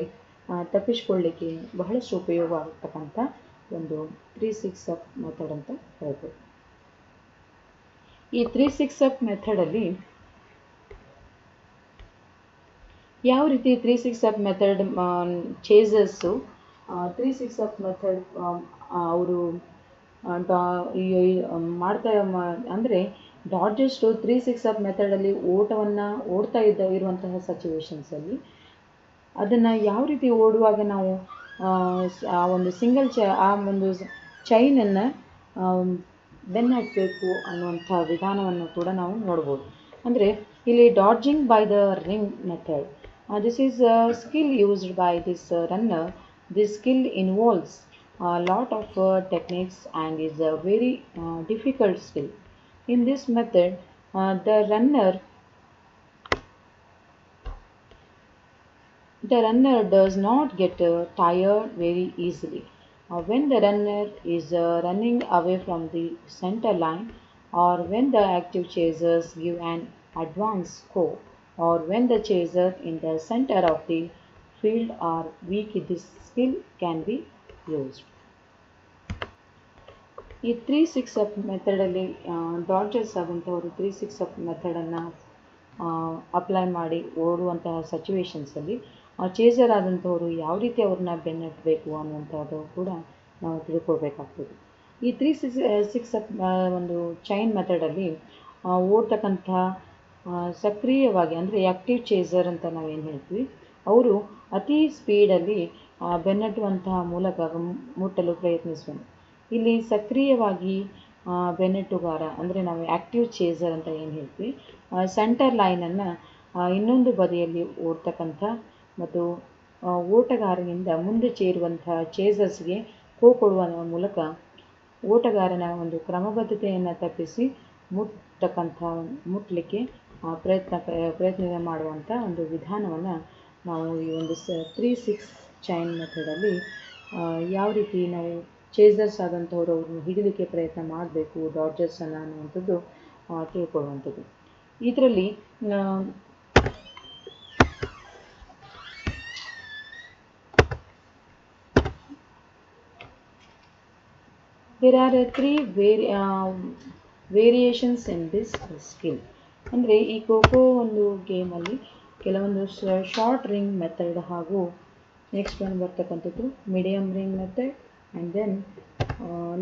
ತಪ್ಪಿಸಿಕೊಳ್ಳಿಕ್ಕೆ ಬಹಳಷ್ಟು ಉಪಯೋಗ ಆಗ್ತಕ್ಕಂಥ ಒಂದು 3-6 ಅಪ್ ಮೆಥಡ್ ಅಂತ ಹೇಳ್ಬೋದು. ಈ 3-6 ಅಪ್ ಮೆಥಡಲ್ಲಿ ಯಾವ ರೀತಿ 3-6 ಅಪ್ ಮೆಥಡ್ ಚೇಸರ್ಸು 3-6 ಅಪ್ ಮೆಥಡ್ ಅವರು ಮಾಡ್ತಾ ಅಂದರೆ ಡಾಡ್ಜರ್ಸು 3-6 ಅಪ್ ಮೆಥಡಲ್ಲಿ ಓಡ್ತಾ ಇರುವಂತಹ ಸಿಚುವೇಶನ್ಸಲ್ಲಿ ಅದನ್ನು ಯಾವ ರೀತಿ ಓಡುವಾಗ ನಾವು ಆ ಒಂದು ಆ ಒಂದು ಚೈನನ್ನು ಬೆನ್ನು ಹತ್ತಬೇಕು ಅನ್ನುವಂಥ ವಿಧಾನವನ್ನು ಕೂಡ ನಾವು ನೋಡ್ಬೋದು. ಅಂದರೆ ಇಲ್ಲಿ dodging by the ring method, this is skill used by this runner. This skill involves a lot of techniques and is a very difficult skill. In this method, the runner does not get tired very easily. When the runner is running away from the center line, or when the active chasers give an advance score, or when the chaser in the center of the field are weak, this skill can be used. ಈ 3-6 up ಮೆಥಡಲ್ಲಿ ಡಾಡ್ಜರ್ಸ್ ಆದಂಥವರು 3-6 up ಮೆಥಡನ್ನು apply ಮಾಡಿ ಓಡುವಂತಹ ಸಿಚುವೇಶನ್ಸಲ್ಲಿ chaser ಆದಂಥವರು ಯಾವ ರೀತಿ ಅವ್ರನ್ನ ಬೆನ್ನಟ್ಟಬೇಕು ಅನ್ನುವಂಥದ್ದು ಕೂಡ ನಾವು ತಿಳ್ಕೊಳ್ಬೇಕಾಗ್ತದೆ. ಈ 3-6 up ಒಂದು ಚೈನ್ ಮೆಥಡಲ್ಲಿ ಓಡ್ತಕ್ಕಂಥ ಸಕ್ರಿಯವಾಗಿ ಅಂದರೆ ಆ್ಯಕ್ಟಿವ್ ಚೇಸರ್ ಅಂತ ನಾವೇನು ಹೇಳ್ತೀವಿ, ಅವರು ಅತಿ ಸ್ಪೀಡಲ್ಲಿ ಬೆನ್ನಟ್ಟುವಂತಹ ಮೂಲಕ ಮುಟ್ಟಲು ಪ್ರಯತ್ನಿಸುವ. ಇಲ್ಲಿ ಸಕ್ರಿಯವಾಗಿ ಬೆನ್ನಟ್ಟುಗಾರ ಅಂದರೆ ನಾವು ಆ್ಯಕ್ಟಿವ್ ಚೇಸರ್ ಅಂತ ಏನು ಹೇಳ್ತೀವಿ, ಸೆಂಟರ್ ಲೈನನ್ನು ಇನ್ನೊಂದು ಬದಿಯಲ್ಲಿ ಓಡ್ತಕ್ಕಂಥ ಮತ್ತು ಓಟಗಾರನಿಂದ ಮುಂದೆ ಚೇರುವಂಥ ಚೇಸರ್ಸ್ಗೆ ಕೊಡುವ ಮೂಲಕ ಓಟಗಾರನ ಒಂದು ಕ್ರಮಬದ್ಧತೆಯನ್ನು ತಪ್ಪಿಸಿ ಮುಟ್ಟಲಿಕ್ಕೆ ಪ್ರಯತ್ನ ಮಾಡುವಂಥ ಒಂದು ವಿಧಾನವನ್ನು ನಾವು ಈ ಒಂದು 3-6 ಚೈನ್ ಮೆಥಡಲ್ಲಿ ಯಾವ ರೀತಿ ನಾವು ಚೇಸರ್ಸ್ ಆದಂಥವ್ರು ಅವ್ರನ್ನ ಹಿಡಿಲಿಕ್ಕೆ ಪ್ರಯತ್ನ ಮಾಡಬೇಕು ಡಾಡ್ಜರ್ಸನ್ನು ಅನ್ನುವಂಥದ್ದು ತಿಳ್ಕೊಳ್ಳುವಂಥದ್ದು. ಇದರಲ್ಲಿ there are 3 variations in this skill. ಅಂದರೆ ಈ ಖೋಖೋ ಒಂದು ಗೇಮಲ್ಲಿ ಕೆಲವೊಂದು ಶಾರ್ಟ್ ರಿಂಗ್ ಮೆಥಡ್ ಹಾಗೂ ನೆಕ್ಸ್ಟ್ ಒಂದು ಬರ್ತಕ್ಕಂಥದ್ದು medium ring method and then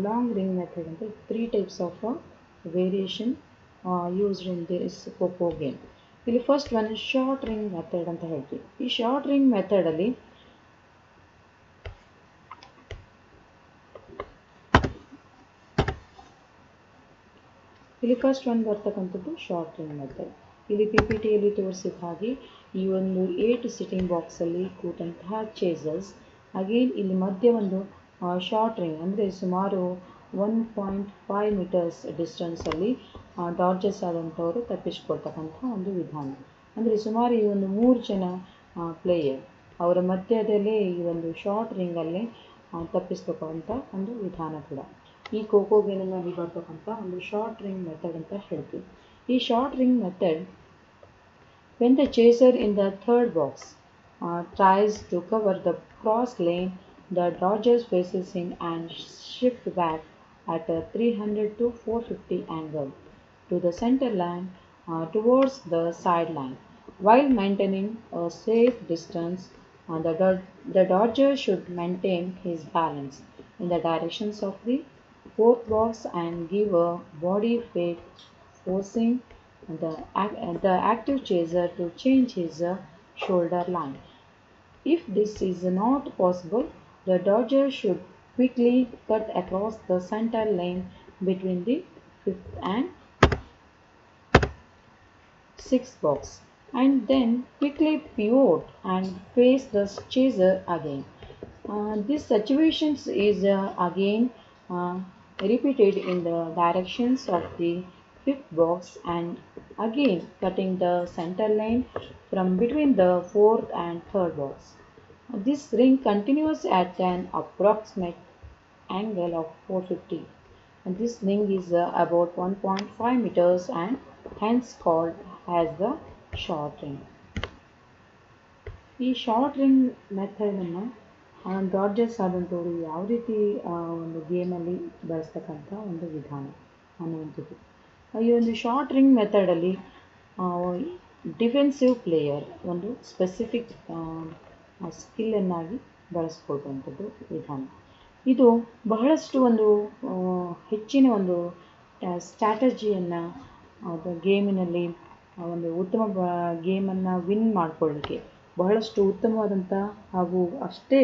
long ring method ಅಂತ 3 types of variation used in this kho kho game. ಇಲ್ಲಿ first one short ring method ಅಂತ ಹೇಳ್ತೀವಿ. ಈ ಶಾರ್ಟ್ ರಿಂಗ್ ಮೆಥಡಲ್ಲಿ ಫಸ್ಟ್ ಒಂದು ಬರ್ತಕ್ಕಂಥದ್ದು ಶಾರ್ಟ್ ರಿಂಗ್ ಮೆಥಡ್. ಇಲ್ಲಿ PPTಯಲ್ಲಿ ತೋರಿಸಿದ ಹಾಗೆ ಈ ಒಂದು 8 ಸಿಟ್ಟಿಂಗ್ ಬಾಕ್ಸಲ್ಲಿ ಕೂತಂತಹ ಚೇಸರ್ಸ್ ಅಗೇನ್ ಇಲ್ಲಿ ಮಧ್ಯೆ ಒಂದು ಶಾರ್ಟ್ ರಿಂಗ್ ಅಂದರೆ ಸುಮಾರು 1.5 ಮೀಟರ್ಸ್ ಡಿಸ್ಟೆನ್ಸಲ್ಲಿ ಡಾಡ್ಜರ್ಸ್ ಆದಂಥವರು ತಪ್ಪಿಸ್ಕೊಳ್ತಕ್ಕಂಥ ಒಂದು ವಿಧಾನ. ಅಂದರೆ ಸುಮಾರು ಈ ಒಂದು 3 ಜನ ಪ್ಲೇಯರ್ ಅವರ ಮಧ್ಯದಲ್ಲೇ ಈ ಒಂದು ಶಾರ್ಟ್ ರಿಂಗಲ್ಲೇ ತಪ್ಪಿಸ್ಬೇಕಂತ ಒಂದು ವಿಧಾನ ಕೂಡ. ಈ ಖೋಖೋ ಗೇಮ್ನಲ್ಲಿ ಬರ್ತಕ್ಕಂಥ ಒಂದು ಶಾರ್ಟ್ ರಿಂಗ್ ಮೆಥಡ್ ಅಂತ ಹೇಳ್ತೀವಿ. ಈ short ring method, when the chaser in the third box tries to cover the cross lane, the dodger faces him and shifts back at a 300 to 450 angle to the center line towards the sideline. While maintaining a safe distance, the dodger should maintain his balance in the directions of the fourth box and give a body fake, forcing the active chaser to change his shoulder line. If this is not possible, the dodger should quickly cut across the center lane between the fifth and sixth box and then quickly pivot and face the chaser again. This situation is again repeated in the directions of the fifth box and again cutting the center lane from between the fourth and third box. This ring continues at an approximate angle of 450. And this ring is about 1.5 meters and hence called as the short ring. ಈ short ring ಮೆಥಡನ್ನು ಡಾಡ್ಜರ್ಸ್ ಆದಂಥವರು ಯಾವ ರೀತಿ ಒಂದು ಗೇಮಲ್ಲಿ ಬಳಸ್ತಕ್ಕಂಥ ಒಂದು ವಿಧಾನ ಅನ್ನುವಂಥದ್ದು. ಈ ಒಂದು short ring ಮೆಥಡಲ್ಲಿ defensive player ಒಂದು ಸ್ಪೆಸಿಫಿಕ್ ಸ್ಕಿಲ್ಲನ್ನಾಗಿ ಬಳಸ್ಕೊಳ್ಳುವಂಥದ್ದು ವಿಧಾನ. ಇದು ಬಹಳಷ್ಟು ಒಂದು ಹೆಚ್ಚಿನ ಒಂದು ಸ್ಟ್ರಾಟಜಿಯನ್ನು ಗೇಮಿನಲ್ಲಿ ಒಂದು ಉತ್ತಮ ಗೇಮನ್ನು ವಿನ್ ಮಾಡಿಕೊಳ್ಳಲಿಕ್ಕೆ ಬಹಳಷ್ಟು ಉತ್ತಮವಾದಂಥ ಹಾಗೂ ಅಷ್ಟೇ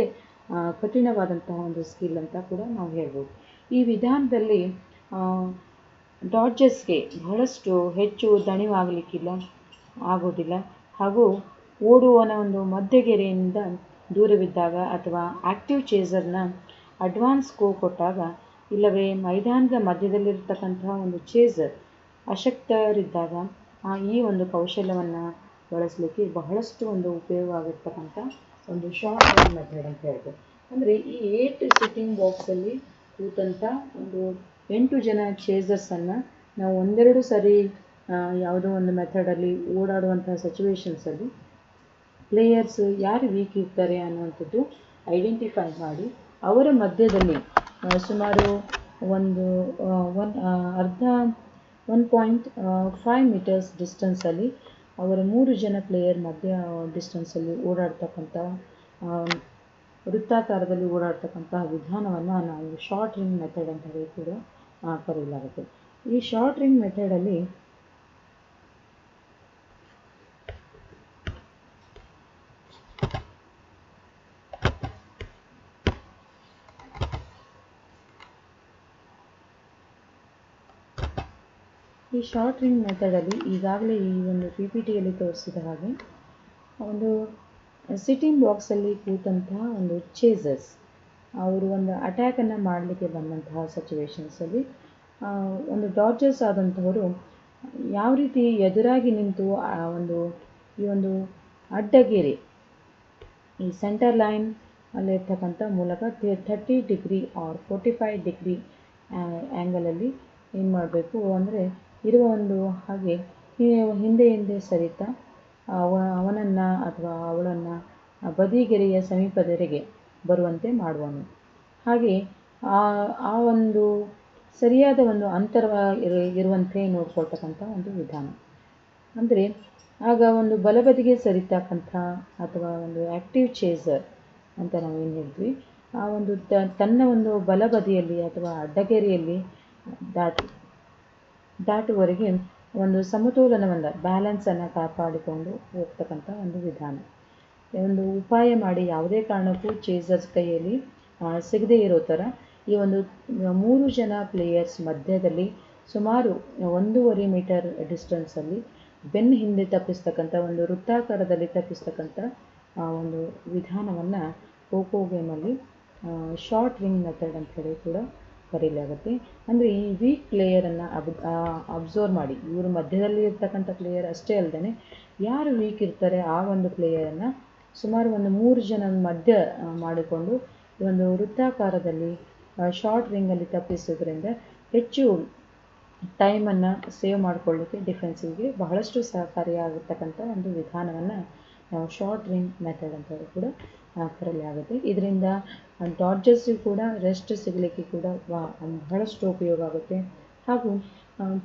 ಕಠಿಣವಾದಂತಹ ಒಂದು ಸ್ಕಿಲ್ ಅಂತ ಕೂಡ ನಾವು ಹೇಳ್ಬೋದು. ಈ ವಿಧಾನದಲ್ಲಿ ಡಾಡ್ಜರ್ಸ್ಗೆ ಬಹಳಷ್ಟು ಹೆಚ್ಚು ದಣಿವಾಗಲಿಕ್ಕಿಲ್ಲ ಆಗೋದಿಲ್ಲ ಹಾಗೂ ಓಡುವನ ಒಂದು ಮಧ್ಯಗೆರೆಯಿಂದ ದೂರವಿದ್ದಾಗ ಅಥವಾ ಆ್ಯಕ್ಟಿವ್ ಚೇಸರ್ನ ಅಡ್ವಾನ್ಸ್ ಗೋ ಕೊಟ್ಟಾಗ ಇಲ್ಲವೇ ಮೈದಾನದ ಮಧ್ಯದಲ್ಲಿರ್ತಕ್ಕಂತಹ ಒಂದು ಚೇಸರ್ ಅಶಕ್ತರಿದ್ದಾಗ ಈ ಒಂದು ಕೌಶಲ್ಯವನ್ನು ಬಳಸಲಿಕ್ಕೆ ಬಹಳಷ್ಟು ಒಂದು ಉಪಯೋಗ ಆಗಿರ್ತಕ್ಕಂಥ ಒಂದು ಶಾರ್ಟ್ ರಿಂಗ್ ಮೆಥಡ್ ಅಂತ ಹೇಳ್ಬೋದು. ಅಂದರೆ ಈ 8 ಸಿಟ್ಟಿಂಗ್ ಬಾಕ್ಸಲ್ಲಿ ಕೂತಂಥ ಒಂದು 8 ಜನ ಚೇಸರ್ಸನ್ನು ನಾವು ಒಂದೆರಡು ಸರಿ ಯಾವುದೋ ಒಂದು ಮೆಥಡಲ್ಲಿ ಓಡಾಡುವಂಥ ಸಿಚುವೇಶನ್ಸಲ್ಲಿ ಪ್ಲೇಯರ್ಸ್ ಯಾರು ವೀಕ್ ಇರ್ತಾರೆ ಅನ್ನುವಂಥದ್ದು ಐಡೆಂಟಿಫೈ ಮಾಡಿ ಅವರ ಮಧ್ಯದಲ್ಲಿ ಸುಮಾರು 1.5 ಮೀಟರ್ಸ್ ಡಿಸ್ಟೆನ್ಸಲ್ಲಿ ಅವರ 3 ಜನ ಪ್ಲೇಯರ್ ಮಧ್ಯ ಡಿಸ್ಟೆನ್ಸಲ್ಲಿ ಓಡಾಡ್ತಕ್ಕಂಥ ವೃತ್ತಾಕಾರದಲ್ಲಿ ಓಡಾಡ್ತಕ್ಕಂತಹ ವಿಧಾನವನ್ನು ನಾವು ಶಾರ್ಟ್ ರಿಂಗ್ ಮೆಥಡ್ ಅಂತ ಹೇಳಿ ಕೂಡ ಕರೆಯಲಾಗುತ್ತೆ. ಈ ಶಾರ್ಟ್ ರಿಂಗ್ ಮೆಥಡಲ್ಲಿ ಈಗಾಗಲೇ ಈ ಒಂದು PPTಯಲ್ಲಿ ತೋರಿಸಿದ ಹಾಗೆ ಒಂದು ಸಿಟ್ಟಿಂಗ್ ಬಾಕ್ಸಲ್ಲಿ ಕೂತಂತಹ ಒಂದು ಚೇಸರ್ಸ್ ಅವರು ಒಂದು ಅಟ್ಯಾಕನ್ನು ಮಾಡಲಿಕ್ಕೆ ಬಂದಂತಹ ಸಿಚುವೇಶನ್ಸಲ್ಲಿ ಒಂದು ಡಾಡ್ಜರ್ಸ್ ಆದಂಥವರು ಯಾವ ರೀತಿ ಎದುರಾಗಿ ನಿಂತು ಈ ಒಂದು ಅಡ್ಡಗೆರೆ ಈ ಸೆಂಟರ್ ಲೈನ್ ಅಲ್ಲಿರ್ತಕ್ಕಂಥ ಮೂಲಕ 30 ಡಿಗ್ರಿ ಆರ್ 45 ಡಿಗ್ರಿ ಆ್ಯಂಗಲಲ್ಲಿ ಏನು ಮಾಡಬೇಕು ಅಂದರೆ ಇರುವ ಒಂದು ಹಾಗೆ ಹಿಂದೆ ಸರಿತಾ ಅವನನ್ನು ಅಥವಾ ಅವಳನ್ನು ಬದಿಗೆರೆಯ ಸಮೀಪದವರೆಗೆ ಬರುವಂತೆ ಮಾಡುವನು. ಹಾಗೆ ಆ ಒಂದು ಸರಿಯಾದ ಒಂದು ಅಂತರ ಇರುವಂತೆ ನೋಡ್ಕೊಳ್ತಕ್ಕಂಥ ಒಂದು ವಿಧಾನ. ಅಂದರೆ ಆಗ ಒಂದು ಬಲಬದಿಗೆ ಸರಿತಕ್ಕಂಥ ಅಥವಾ ಒಂದು ಆ್ಯಕ್ಟಿವ್ ಚೇಸರ್ ಅಂತ ನಾವೇನು ಹೇಳ್ತೀವಿ, ಆ ಒಂದು ತನ್ನ ಒಂದು ಬಲಬದಿಯಲ್ಲಿ ಅಥವಾ ಅಡ್ಡಗೆರೆಯಲ್ಲಿ ದಾಟುವವರೆಗೆ ಒಂದು ಸಮತೋಲನವನ್ನು ಬ್ಯಾಲೆನ್ಸನ್ನು ಕಾಪಾಡಿಕೊಂಡು ಹೋಗ್ತಕ್ಕಂಥ ಒಂದು ವಿಧಾನ. ಒಂದು ಉಪಾಯ ಮಾಡಿ ಯಾವುದೇ ಕಾರಣಕ್ಕೂ ಚೇಸರ್ಸ್ ಕೈಯಲ್ಲಿ ಸಿಗದೇ ಇರೋ ಥರ ಈ ಒಂದು 3 ಜನ ಪ್ಲೇಯರ್ಸ್ ಮಧ್ಯದಲ್ಲಿ ಸುಮಾರು 1.5 ಮೀಟರ್ ಡಿಸ್ಟೆನ್ಸಲ್ಲಿ ಬೆನ್ನು ಹಿಂದೆ ತಪ್ಪಿಸ್ತಕ್ಕಂಥ ಒಂದು ವೃತ್ತಾಕಾರದಲ್ಲಿ ತಪ್ಪಿಸ್ತಕ್ಕಂಥ ಒಂದು ವಿಧಾನವನ್ನು ಖೋಖೋ ಗೇಮಲ್ಲಿ ಶಾರ್ಟ್ ರಿಂಗ್ ಮೆಥಡ್ ಅಂತ ಹೇಳಿ ಕೂಡ ಕರೀಲಾಗುತ್ತೆ. ಅಂದರೆ ಈ ವೀಕ್ ಪ್ಲೇಯರನ್ನು ಅಬ್ಸರ್ವ್ ಮಾಡಿ, ಇವರು ಮಧ್ಯದಲ್ಲಿ ಇರ್ತಕ್ಕಂಥ ಪ್ಲೇಯರ್ ಅಷ್ಟೇ ಅಲ್ಲದೆ ಯಾರು ವೀಕ್ ಇರ್ತಾರೆ ಆ ಒಂದು ಪ್ಲೇಯರನ್ನು ಸುಮಾರು ಒಂದು 3 ಜನ ಮಧ್ಯ ಮಾಡಿಕೊಂಡು ಈ ಒಂದು ವೃತ್ತಾಕಾರದಲ್ಲಿ ಶಾರ್ಟ್ ರಿಂಗಲ್ಲಿ ತಪ್ಪಿಸೋದ್ರಿಂದ ಹೆಚ್ಚು ಟೈಮನ್ನು ಸೇವ್ ಮಾಡಿಕೊಳ್ಳಿಕ್ಕೆ ಡಿಫೆನ್ಸಿವ್ಗೆ ಬಹಳಷ್ಟು ಸಹಕಾರಿಯಾಗಿರ್ತಕ್ಕಂಥ ಒಂದು ವಿಧಾನವನ್ನು ನಾವು ಶಾರ್ಟ್ ರಿಂಗ್ ಮೆಥಡ್ ಅಂತ ಕೂಡ ಕರೆಯಲಾಗುತ್ತೆ. ಇದರಿಂದ ಡಾಡ್ಜರ್ಸ್ಗೂ ಕೂಡ ರೆಸ್ಟ್ ಸಿಗಲಿಕ್ಕೆ ಕೂಡ ಬಹಳಷ್ಟು ಉಪಯೋಗ ಆಗುತ್ತೆ. ಹಾಗೂ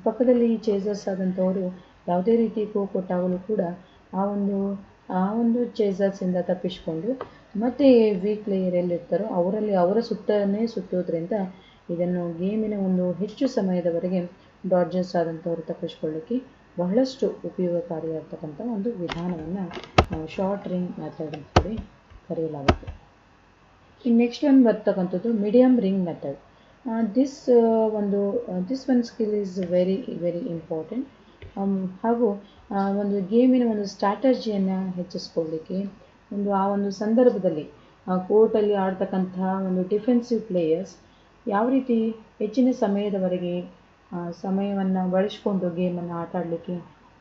ಪಕ್ಕದಲ್ಲಿ ಚೇಸರ್ಸ್ ಆದಂಥವರು ಯಾವುದೇ ರೀತಿ ಕೊಟ್ಟಾಗಲೂ ಕೂಡ ಆ ಒಂದು ಚೇಸರ್ಸಿಂದ ತಪ್ಪಿಸಿಕೊಂಡು ಮತ್ತೆ ವೀಕ್ ಪ್ಲೇಯರ್ ಎಲ್ಲಿರ್ತಾರೋ ಅವರ ಸುತ್ತನೇ ಸುತ್ತೋದ್ರಿಂದ ಇದನ್ನು ಗೇಮಿನ ಒಂದು ಹೆಚ್ಚು ಸಮಯದವರೆಗೆ ಡಾಡ್ಜರ್ಸ್ ಆದಂಥವರು ತಪ್ಪಿಸ್ಕೊಳ್ಳಿಕ್ಕೆ ಬಹಳಷ್ಟು ಉಪಯೋಗಕಾರಿಯಾಗ್ತಕ್ಕಂಥ ಒಂದು ವಿಧಾನವನ್ನು ನಾವು ಶಾರ್ಟ್ ರಿಂಗ್ ಮೆಥಡ್ ಅಂತೇಳಿ ಕರೆಯಲಾಗುತ್ತೆ. ಇನ್ನು ನೆಕ್ಸ್ಟ್ ಒಂದು ಬರ್ತಕ್ಕಂಥದ್ದು medium ring method. This one skill is very very important. ಹಾಗೂ ಒಂದು ಗೇಮಿನ ಒಂದು ಸ್ಟ್ರಾಟಜಿಯನ್ನು ಹೆಚ್ಚಿಸ್ಕೊಳ್ಳಿಕ್ಕೆ ಆ ಒಂದು ಸಂದರ್ಭದಲ್ಲಿ ಕೋರ್ಟಲ್ಲಿ ಆಡ್ತಕ್ಕಂತಹ ಒಂದು ಡಿಫೆನ್ಸಿವ್ ಪ್ಲೇಯರ್ಸ್ ಯಾವ ರೀತಿ ಹೆಚ್ಚಿನ ಸಮಯದವರೆಗೆ ಸಮಯವನ್ನು ಬಳಸಿಕೊಂಡು ಗೇಮನ್ನು ಆಟ ಆಡಲಿಕ್ಕೆ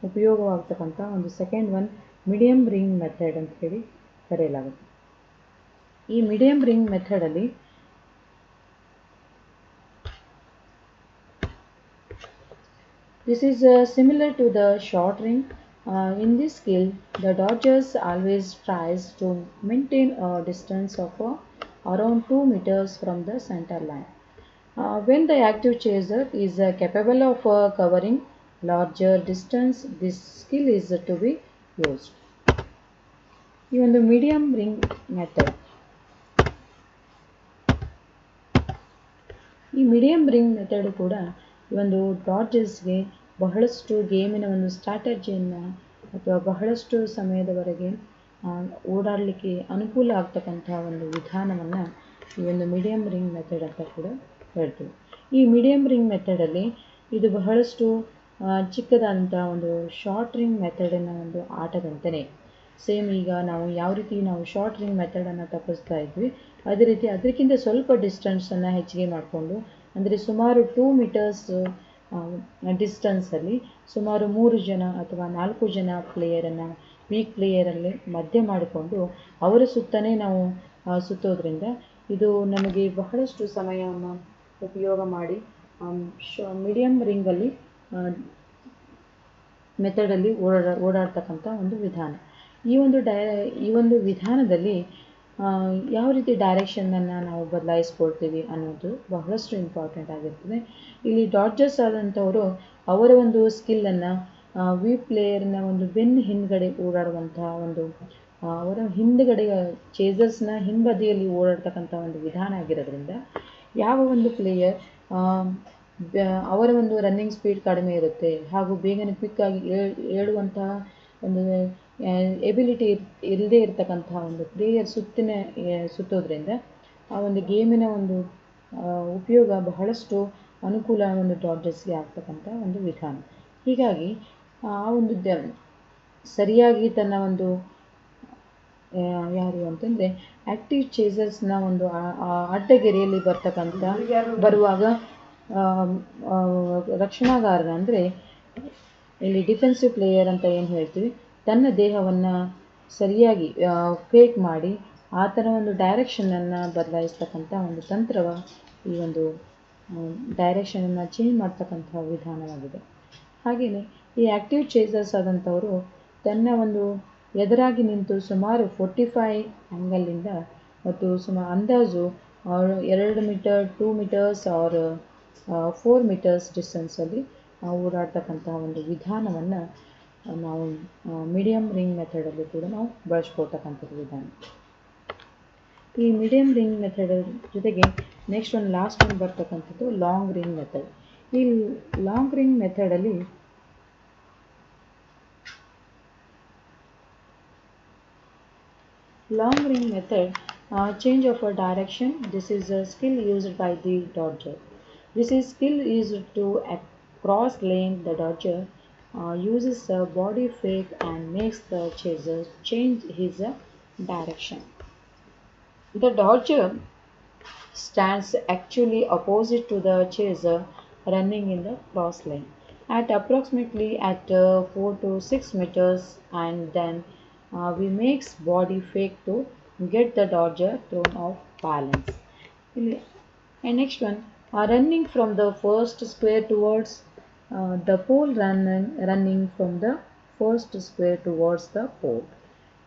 ಉಪಯೋಗವಾಗ್ತಕ್ಕಂಥ ಒಂದು second one medium ring method ಅಂತ ಹೇಳಿ ಕರೆಯಲಾಗುತ್ತೆ. ಈ ಮೀಡಿಯಮ್ ರಿಂಗ್ ಮೆಥಡಲ್ಲಿ this is similar to the short ring. In this skill, the dodgers always tries to maintain a distance of around 2 meters from the center line. When the active chaser is capable of covering larger distance, this skill is to be used. ಈ ಒಂದು medium ring method, ಈ medium ring method ಕೂಡ ಈ ಒಂದು ಡಾಡ್ಜರ್ಸ್ಗೆ ಬಹಳಷ್ಟು ಗೇಮಿನ ಒಂದು ಸ್ಟ್ರಾಟಜಿಯನ್ನು ಅಥವಾ ಬಹಳಷ್ಟು ಸಮಯದವರೆಗೆ ಓಡಾಡಲಿಕ್ಕೆ ಅನುಕೂಲ ಆಗ್ತಕ್ಕಂಥ ಒಂದು ವಿಧಾನವನ್ನು ಈ ಒಂದು ಮೀಡಿಯಂ ರಿಂಗ್ ಮೆಥಡ್ ಅಂತ ಕೂಡ ಹೇಳ್ತೀವಿ. ಈ ಮೀಡಿಯಂ ರಿಂಗ್ ಮೆಥಡಲ್ಲಿ ಇದು ಬಹಳಷ್ಟು ಚಿಕ್ಕದಾದಂಥ ಒಂದು ಶಾರ್ಟ್ ರಿಂಗ್ ಮೆಥಡಿನ ಒಂದು ಆಟದಂತೆಯೇ ಸೇಮ್ ಈಗ ನಾವು ಯಾವ ರೀತಿ ನಾವು ಶಾರ್ಟ್ ರಿಂಗ್ ಮೆಥಡನ್ನು ತಪ್ಪಿಸ್ತಾ ಇದ್ವಿ ಅದೇ ರೀತಿ ಅದಕ್ಕಿಂತ ಸ್ವಲ್ಪ ಡಿಸ್ಟೆನ್ಸನ್ನು ಹೆಚ್ಚಿಗೆ ಮಾಡಿಕೊಂಡು ಅಂದರೆ ಸುಮಾರು 2 ಮೀಟರ್ಸ್ ಡಿಸ್ಟೆನ್ಸಲ್ಲಿ ಸುಮಾರು 3 ಜನ ಅಥವಾ 4 ಜನ ಪ್ಲೇಯರನ್ನು ವೀಕ್ ಪ್ಲೇಯರಲ್ಲಿ ಮಧ್ಯೆ ಮಾಡಿಕೊಂಡು ಅವರ ಸುತ್ತನೇ ನಾವು ಸುತ್ತೋದ್ರಿಂದ ಇದು ನಮಗೆ ಬಹಳಷ್ಟು ಸಮಯವನ್ನು ಉಪಯೋಗ ಮಾಡಿ ಮೀಡಿಯಂ ರಿಂಗಲ್ಲಿ ಮೆಥಡಲ್ಲಿ ಓಡಾಡ್ತಕ್ಕಂಥ ಒಂದು ವಿಧಾನ. ಈ ಒಂದು ವಿಧಾನದಲ್ಲಿ ಯಾವ ರೀತಿ ಡೈರೆಕ್ಷನನ್ನು ನಾವು ಬದಲಾಯಿಸ್ಕೊಳ್ತೀವಿ ಅನ್ನೋದು ಬಹಳಷ್ಟು ಇಂಪಾರ್ಟೆಂಟ್ ಆಗಿರ್ತದೆ. ಇಲ್ಲಿ ಡಾಡ್ಜರ್ಸ್ ಆದಂಥವರು ಅವರ ಒಂದು ಸ್ಕಿಲ್ಲನ್ನು ವೀಕ್ ಪ್ಲೇಯರ್ನ ಒಂದು ಬೆನ್ನು ಹಿಂದ್ಗಡೆ ಓಡಾಡುವಂತಹ ಒಂದು ಅವರ ಹಿಂದ್ಗಡೆ ಚೇಸರ್ಸ್ನ ಹಿಂಬದಿಯಲ್ಲಿ ಓಡಾಡ್ತಕ್ಕಂಥ ಒಂದು ವಿಧಾನ ಆಗಿರೋದ್ರಿಂದ ಯಾವ ಒಂದು ಪ್ಲೇಯರ್ ಅವರ ಒಂದು ರನ್ನಿಂಗ್ ಸ್ಪೀಡ್ ಕಡಿಮೆ ಇರುತ್ತೆ ಹಾಗೂ ಬೇಗನೆ ಕ್ವಿಕ್ಕಾಗಿ ಏಳುವಂತಹ ಒಂದು ಎಬಿಲಿಟಿ ಇಲ್ಲದೇ ಇರತಕ್ಕಂತಹ ಒಂದು ಪ್ಲೇಯರ್ ಸುತ್ತೋದ್ರಿಂದ ಆ ಒಂದು ಗೇಮಿನ ಒಂದು ಉಪಯೋಗ ಬಹಳಷ್ಟು ಅನುಕೂಲ ಒಂದು ಡಾಡ್ಜರ್ಸ್ಗೆ ಆಗ್ತಕ್ಕಂಥ ಒಂದು ವಿಧಾನ. ಹೀಗಾಗಿ ಆ ಒಂದು ಸರಿಯಾಗಿ ತನ್ನ ಒಂದು ಯಾರು ಅಂತಂದರೆ ಆ್ಯಕ್ಟಿವ್ ಚೇಸರ್ಸ್ನ ಒಂದು ಅಡ್ಡಗೆರೆಯಲ್ಲಿ ಬರುವಾಗ ರಕ್ಷಣಾಗಾರನ ಅಂದರೆ ಇಲ್ಲಿ ಡಿಫೆನ್ಸಿವ್ ಪ್ಲೇಯರ್ ಅಂತ ಏನು ಹೇಳ್ತೀವಿ ತನ್ನ ದೇಹವನ್ನು ಸರಿಯಾಗಿ ಫೇಕ್ ಮಾಡಿ ಆತನ ಒಂದು ಡೈರೆಕ್ಷನನ್ನು ಬದಲಾಯಿಸ್ತಕ್ಕಂಥ ಒಂದು ತಂತ್ರವ ಈ ಒಂದು ಡೈರೆಕ್ಷನನ್ನು ಚೇಂಜ್ ಮಾಡ್ತಕ್ಕಂಥ ವಿಧಾನವಾಗಿದೆ. ಹಾಗೆಯೇ ಈ ಆ್ಯಕ್ಟಿವ್ ಚೇಸರ್ಸ್ ಆದಂಥವರು ತನ್ನ ಒಂದು ಎದುರಾಗಿ ನಿಂತು ಸುಮಾರು 45 ಆ್ಯಂಗಲಿಂದ ಮತ್ತು ಅಂದಾಜು 2 ಮೀಟರ್ 2 ಮೀಟರ್ಸ್ ಆರ್ 4 ಮೀಟರ್ಸ್ ಡಿಸ್ಟೆನ್ಸಲ್ಲಿ ಓಡಾಡ್ತಕ್ಕಂತಹ ಒಂದು ವಿಧಾನವನ್ನು ನಾವು ಮೀಡಿಯಂ ರಿಂಗ್ ಮೆಥಡಲ್ಲಿ ಕೂಡ ನಾವು ಬಳಸ್ಕೊಳ್ತಕ್ಕಂಥದ್ದು ವಿಧಾನ. ಈ ಮೀಡಿಯಂ ರಿಂಗ್ ಮೆಥಡ್ ಜೊತೆಗೆ ನೆಕ್ಸ್ಟ್ ಒಂದು ಲಾಸ್ಟ್ ಒಂದು ಬರ್ತಕ್ಕಂಥದ್ದು ಲಾಂಗ್ ರಿಂಗ್ ಮೆಥಡ್. ಈ ಲಾಂಗ್ ರಿಂಗ್ ಮೆಥಡಲ್ಲಿ long ring method, change of a direction. This is a skill used by the dodger. This is skill used to cross lane. The dodger uses a body fake and makes the chaser change his direction. The dodger stands actually opposite to the chaser running in the cross lane at approximately 4 to 6 meters, and then we makes body fake to get the dodger thrown off balance. ಇಲ್ಲಿ And next one, running from the first square towards the pole, running from the first square towards the pole.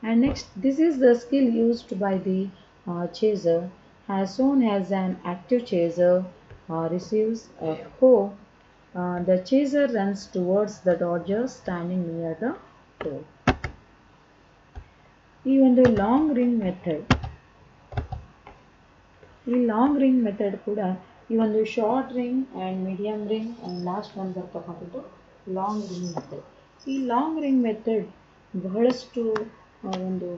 And next, this is the skill used by the chaser. As soon as an active chaser receives a foe, the chaser runs towards the dodger standing near the pole. ಈ ಒಂದು long ring method, ಈ long ring method ಕೂಡ ಈ ಒಂದು short ring and medium ring and last one ಬರ್ತಕ್ಕಂಥದ್ದು long ring method. ಈ long ring method ಬಹಳಷ್ಟು ಒಂದು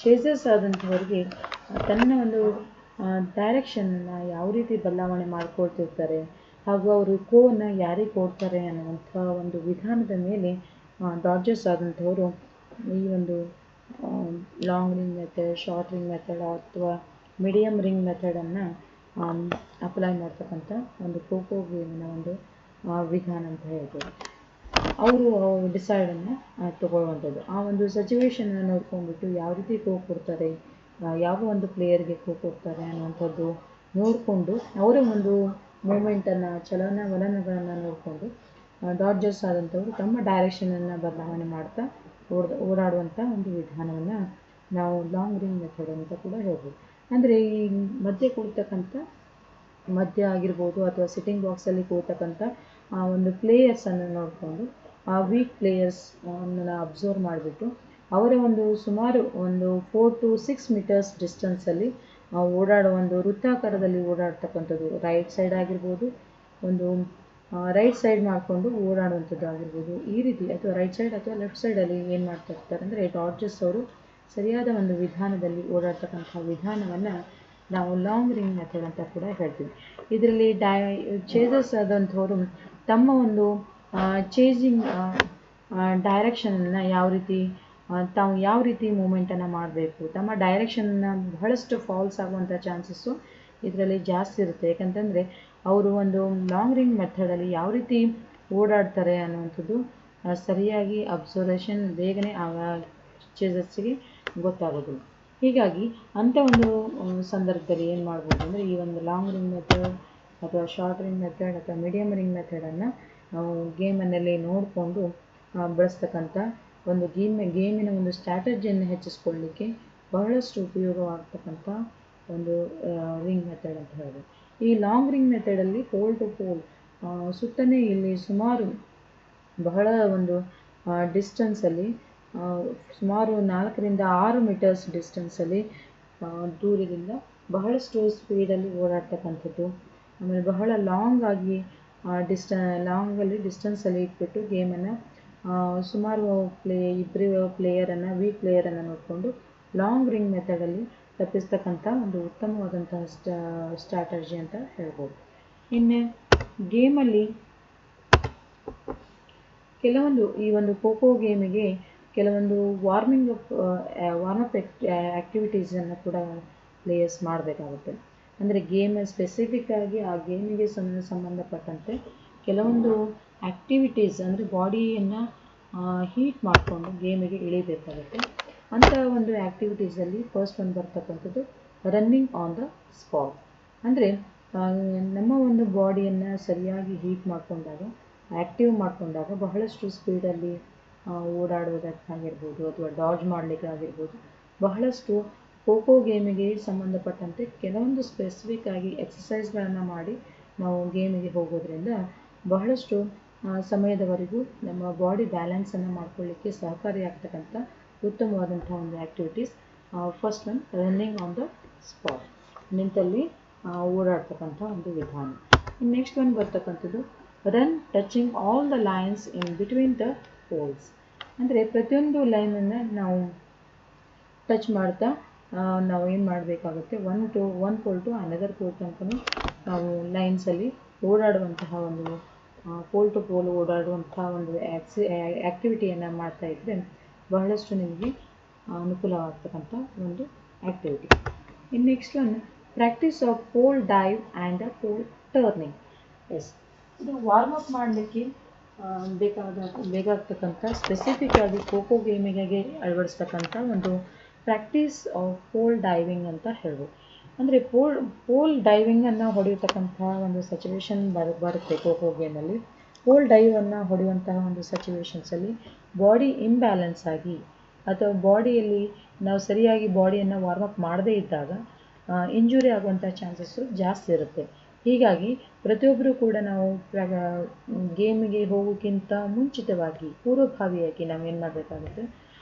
ಚೇಸರ್ಸ್ ಆದಂಥವ್ರಿಗೆ ತನ್ನ ಒಂದು ಡೈರೆಕ್ಷನ್ನ ಯಾವ ರೀತಿ ಬದಲಾವಣೆ ಮಾಡ್ಕೊಳ್ತಿರ್ತಾರೆ ಹಾಗೂ ಅವರು ಕೋವನ್ನು ಯಾರಿಗೆ ಕೊಡ್ತಾರೆ ಅನ್ನುವಂಥ ಒಂದು ವಿಧಾನದ ಮೇಲೆ ಡಾಡ್ಜರ್ಸ್ ಆದಂಥವರು ಈ ಒಂದು long ring method, short ring method ಅಥವಾ ಮೀಡಿಯಮ್ ರಿಂಗ್ ಮೆಥಡನ್ನು ಅಪ್ಲೈ ಮಾಡ್ತಕ್ಕಂಥ ಒಂದು ಖೋಖೋ ಗೇಮಿನ ಒಂದು ವಿಧಾನ ಅಂತ ಹೇಳ್ಬೋದು. ಅವರು ಡಿಸೈಡನ್ನು ತಗೊಳ್ಳುವಂಥದ್ದು, ಆ ಒಂದು ಸಿಚುವೇಶನ್ನ ನೋಡ್ಕೊಂಡ್ಬಿಟ್ಟು ಯಾವ ರೀತಿ ಖೋ ಕೊಡ್ತಾರೆ, ಯಾವ ಒಂದು ಪ್ಲೇಯರ್ಗೆ ಖೋ ಕೊಡ್ತಾರೆ ಅನ್ನುವಂಥದ್ದು ನೋಡಿಕೊಂಡು ಅವರ ಒಂದು ಮೂಮೆಂಟನ್ನು, ಚಲನವಲನಗಳನ್ನು ನೋಡಿಕೊಂಡು ಡಾಡ್ಜರ್ಸ್ ಆದಂಥವರು ತಮ್ಮ ಡೈರೆಕ್ಷನನ್ನು ಬದಲಾವಣೆ ಮಾಡ್ತಾ ಓಡಾಡುವಂಥ ಒಂದು ವಿಧಾನವನ್ನು ನಾವು ಲಾಂಗ್ ರಿಂಗ್ ಮೆಥಡ್ ಅಂತ ಕೂಡ ಹೇಳ್ಬೋದು. ಅಂದರೆ ಈ ಮಧ್ಯೆ ಕೂಡ್ತಕ್ಕಂಥ ಮಧ್ಯ ಆಗಿರ್ಬೋದು ಅಥವಾ ಸಿಟ್ಟಿಂಗ್ ಬಾಕ್ಸಲ್ಲಿ ಕೂರ್ತಕ್ಕಂಥ ಆ ಒಂದು ಪ್ಲೇಯರ್ಸನ್ನು ನೋಡಿಕೊಂಡು ಆ ವೀಕ್ ಪ್ಲೇಯರ್ಸ್ ಅನ್ನು ಅಬ್ಸರ್ವ್ ಮಾಡಿಬಿಟ್ಟು ಅವರ ಒಂದು ಸುಮಾರು ಒಂದು 4 to 6 ಮೀಟರ್ಸ್ ಡಿಸ್ಟೆನ್ಸಲ್ಲಿ ಓಡಾಡುವ ಒಂದು ವೃತ್ತಾಕಾರದಲ್ಲಿ ಓಡಾಡ್ತಕ್ಕಂಥದ್ದು, ರೈಟ್ ಸೈಡ್ ಆಗಿರ್ಬೋದು, ಒಂದು ರೈಟ್ ಸೈಡ್ ಮಾಡಿಕೊಂಡು ಓಡಾಡುವಂಥದ್ದು ಆಗಿರ್ಬೋದು, ಈ ರೀತಿ ಅಥವಾ ರೈಟ್ ಸೈಡ್ ಅಥವಾ ಲೆಫ್ಟ್ ಸೈಡಲ್ಲಿ ಏನು ಮಾಡ್ತಾ ಇರ್ತಾರೆ ಅಂದರೆ ಡಾಡ್ಜರ್ಸ್ ಅವರು ಸರಿಯಾದ ಒಂದು ವಿಧಾನದಲ್ಲಿ ಓಡಾಡ್ತಕ್ಕಂಥ ವಿಧಾನವನ್ನು ನಾವು ಲಾಂಗ್ ರಿಂಗ್ ಮೆಥಡ್ ಅಂತ ಕೂಡ ಹೇಳ್ತೀವಿ. ಇದರಲ್ಲಿ ಚೇಸರ್ಸ್ ಆದಂಥವರು ತಮ್ಮ ಒಂದು ಚೇಜಿಂಗ್ ಡೈರೆಕ್ಷನನ್ನು ತಾವು ಯಾವ ರೀತಿ ಮೂಮೆಂಟನ್ನು ಮಾಡಬೇಕು, ತಮ್ಮ ಡೈರೆಕ್ಷನ್ನ ಬಹಳಷ್ಟು ಫಾಲ್ಸ್ ಆಗುವಂಥ ಚಾನ್ಸಸ್ಸು ಇದರಲ್ಲಿ ಜಾಸ್ತಿ ಇರುತ್ತೆ. ಯಾಕಂತಂದರೆ ಅವರು ಒಂದು ಲಾಂಗ್ ರಿಂಗ್ ಮೆಥಡಲ್ಲಿ ಯಾವ ರೀತಿ ಓಡಾಡ್ತಾರೆ ಅನ್ನುವಂಥದ್ದು ಸರಿಯಾಗಿ ಅಬ್ಸರ್ವೇಷನ್ ಬೇಗನೆ ಆ ಚೇಸರ್ಸಿಗೆ ಗೊತ್ತಾಗೋದಿಲ್ಲ. ಹೀಗಾಗಿ ಅಂಥ ಒಂದು ಸಂದರ್ಭದಲ್ಲಿ ಏನು ಮಾಡ್ಬೋದು ಅಂದರೆ ಈ ಒಂದು ಲಾಂಗ್ ರಿಂಗ್ ಮೆಥಡ್ ಅಥವಾ ಶಾರ್ಟ್ ರಿಂಗ್ ಮೆಥಡ್ ಅಥವಾ ಮೀಡಿಯಮ್ ರಿಂಗ್ ಮೆಥಡನ್ನು ನಾವು ಗೇಮನ್ನಲ್ಲಿ ನೋಡಿಕೊಂಡು ಬಳಸ್ತಕ್ಕಂಥ ಒಂದು ಗೇಮಿನ ಒಂದು ಸ್ಟ್ರಾಟಜಿಯನ್ನು ಹೆಚ್ಚಿಸ್ಕೊಳ್ಳಲಿಕ್ಕೆ ಬಹಳಷ್ಟು ಉಪಯೋಗವಾಗ್ತಕ್ಕಂಥ ಒಂದು ರಿಂಗ್ ಮೆಥಡ್ ಅಂತ ಹೇಳ್ಬೋದು. ಈ ಲಾಂಗ್ ರಿಂಗ್ ಮೆಥಡಲ್ಲಿ ಪೋಲ್ ಟು ಪೋಲ್ ಸುತ್ತನೇ ಇಲ್ಲಿ ಸುಮಾರು ಬಹಳ ಒಂದು ಡಿಸ್ಟೆನ್ಸಲ್ಲಿ ಸುಮಾರು 4 ರಿಂದ 6 ಮೀಟರ್ಸ್ ಡಿಸ್ಟೆನ್ಸಲ್ಲಿ ದೂರದಿಂದ ಬಹಳಷ್ಟು ಸ್ಪೀಡಲ್ಲಿ ಓಡಾಡ್ತಕ್ಕಂಥದ್ದು, ಆಮೇಲೆ ಬಹಳ ಲಾಂಗಲ್ಲಿ ಡಿಸ್ಟೆನ್ಸಲ್ಲಿ ಇಟ್ಬಿಟ್ಟು ಗೇಮನ್ನು ಸುಮಾರು ಇಬ್ಬರು ಪ್ಲೇಯರನ್ನು ವೀಕ್ ಪ್ಲೇಯರನ್ನು ನೋಡಿಕೊಂಡು ಲಾಂಗ್ ರಿಂಗ್ ಮೆಥಡಲ್ಲಿ ತಪ್ಪಿಸ್ತಕ್ಕಂಥ ಒಂದು ಉತ್ತಮವಾದಂತಹ ಸ್ಟ್ರಾಟಜಿ ಅಂತ ಹೇಳ್ಬೋದು. ಇನ್ನು ಗೇಮಲ್ಲಿ ಕೆಲವೊಂದು ಈ ಒಂದು ಖೋಖೋ ಗೇಮಿಗೆ ಕೆಲವೊಂದು ವಾರ್ಮಪ್ ಆ್ಯಕ್ಟಿವಿಟೀಸನ್ನು ಕೂಡ ಪ್ಲೇಯರ್ಸ್ ಮಾಡಬೇಕಾಗುತ್ತೆ. ಅಂದರೆ ಗೇಮ್ ಸ್ಪೆಸಿಫಿಕ್ ಆಗಿ ಆ ಗೇಮಿಗೆ ಸಂಬಂಧಪಟ್ಟಂತೆ ಕೆಲವೊಂದು ಆ್ಯಕ್ಟಿವಿಟೀಸ್ ಅಂದರೆ ಬಾಡಿಯನ್ನು ಹೀಟ್ ಮಾಡಿಕೊಂಡು ಗೇಮಿಗೆ ಇಳಿಬೇಕಾಗುತ್ತೆ. ಅಂಥ ಒಂದು ಆ್ಯಕ್ಟಿವಿಟೀಸಲ್ಲಿ ಫಸ್ಟ್ ಒಂದು ಬರ್ತಕ್ಕಂಥದ್ದು ರನ್ನಿಂಗ್ ಆನ್ ದ ಸ್ಪಾಟ್. ಅಂದರೆ ನಮ್ಮ ಒಂದು ಬಾಡಿಯನ್ನು ಸರಿಯಾಗಿ ಹೀಟ್ ಮಾಡಿಕೊಂಡಾಗ, ಆ್ಯಕ್ಟಿವ್ ಮಾಡಿಕೊಂಡಾಗ ಬಹಳಷ್ಟು ಸ್ಪೀಡಲ್ಲಿ ಓಡಾಡುವುದಕ್ಕಾಗಿರ್ಬೋದು ಅಥವಾ ಡಾಡ್ಜ್ ಮಾಡಲಿಕ್ಕಾಗಿರ್ಬೋದು, ಬಹಳಷ್ಟು ಖೋಖೋ ಗೇಮಿಗೆ ಸಂಬಂಧಪಟ್ಟಂತೆ ಕೆಲವೊಂದು ಸ್ಪೆಸಿಫಿಕ್ ಆಗಿ ಎಕ್ಸಸೈಸ್ಗಳನ್ನು ಮಾಡಿ ನಾವು ಗೇಮಿಗೆ ಹೋಗೋದ್ರಿಂದ ಬಹಳಷ್ಟು ಸಮಯದವರೆಗೂ ನಮ್ಮ ಬಾಡಿ ಬ್ಯಾಲೆನ್ಸನ್ನು ಮಾಡ್ಕೊಳ್ಳಿಕ್ಕೆ ಸಹಕಾರಿಯಾಗ್ತಕ್ಕಂಥ ಉತ್ತಮವಾದಂಥ ಒಂದು activities. First one running on the spot, ನಿಂತಲ್ಲಿ ಓಡಾಡ್ತಕ್ಕಂಥ ಒಂದು ವಿಧಾನ. ನೆಕ್ಸ್ಟ್ ಒನ್ ಬರ್ತಕ್ಕಂಥದ್ದು run touching all the lines in between the poles. ಅಂದರೆ ಪ್ರತಿಯೊಂದು ಲೈನನ್ನು ನಾವು ಟಚ್ ಮಾಡ್ತಾ ನಾವು ಏನು ಮಾಡಬೇಕಾಗುತ್ತೆ, one pole to another pole ತನಕ ನಾವು ಲೈನ್ಸಲ್ಲಿ ಓಡಾಡುವಂತಹ ಒಂದು ಪೋಲ್ ಟು ಪೋಲ್ ಓಡಾಡುವಂತಹ ಒಂದು ಆ್ಯಕ್ಟಿವಿಟಿಯನ್ನು ಮಾಡ್ತಾಯಿದ್ರೆ ಬಹಳಷ್ಟು ನಿಮಗೆ ಅನುಕೂಲವಾಗ್ತಕ್ಕಂಥ ಒಂದು ಆ್ಯಕ್ಟಿವಿಟಿ. ಇನ್ನು next one practice of pole dive and pole turning. Yes, ಇದು ವಾರ್ಮಪ್ ಮಾಡಲಿಕ್ಕೆ ಬೇಕಾಗ್ತಕ್ಕಂಥ ಸ್ಪೆಸಿಫಿಕ್ ಆಗಿ ಖೋಖೋ ಗೇಮಿಗೆ ಅಳವಡಿಸ್ತಕ್ಕಂಥ ಒಂದು ಪ್ರಾಕ್ಟೀಸ್ ಆಫ್ ಪೋಲ್ ಡೈವಿಂಗ್ ಅಂತ ಹೇಳ್ಬೋದು. ಅಂದರೆ ಪೋಲ್ ಡೈವಿಂಗನ್ನು ಹೊಡೆಯತಕ್ಕಂಥ ಒಂದು ಸಿಚುವೇಶನ್ ಬರುತ್ತೆ ಖೋ ಗೇಮಲ್ಲಿ. ಪೋಲ್ ಡೈವನ್ನು ಹೊಡೆಯುವಂತಹ ಒಂದು ಸಿಚುವೇಶನ್ಸಲ್ಲಿ ಬಾಡಿ ಇಂಬ್ಯಾಲೆನ್ಸ್ ಆಗಿ ಅಥವಾ ಬಾಡಿಯಲ್ಲಿ ನಾವು ಸರಿಯಾಗಿ ಬಾಡಿಯನ್ನು ವಾರ್ಮಪ್ ಮಾಡದೇ ಇದ್ದಾಗ ಇಂಜುರಿ ಆಗುವಂಥ ಚಾನ್ಸಸ್ಸು ಜಾಸ್ತಿ ಇರುತ್ತೆ. ಹೀಗಾಗಿ ಪ್ರತಿಯೊಬ್ಬರೂ ಕೂಡ ನಾವು ಗೇಮಿಗೆ ಹೋಗೋಕ್ಕಿಂತ ಮುಂಚಿತವಾಗಿ ಪೂರ್ವಭಾವಿಯಾಗಿ ನಾವೇನು ಮಾಡಬೇಕಾಗುತ್ತೆ,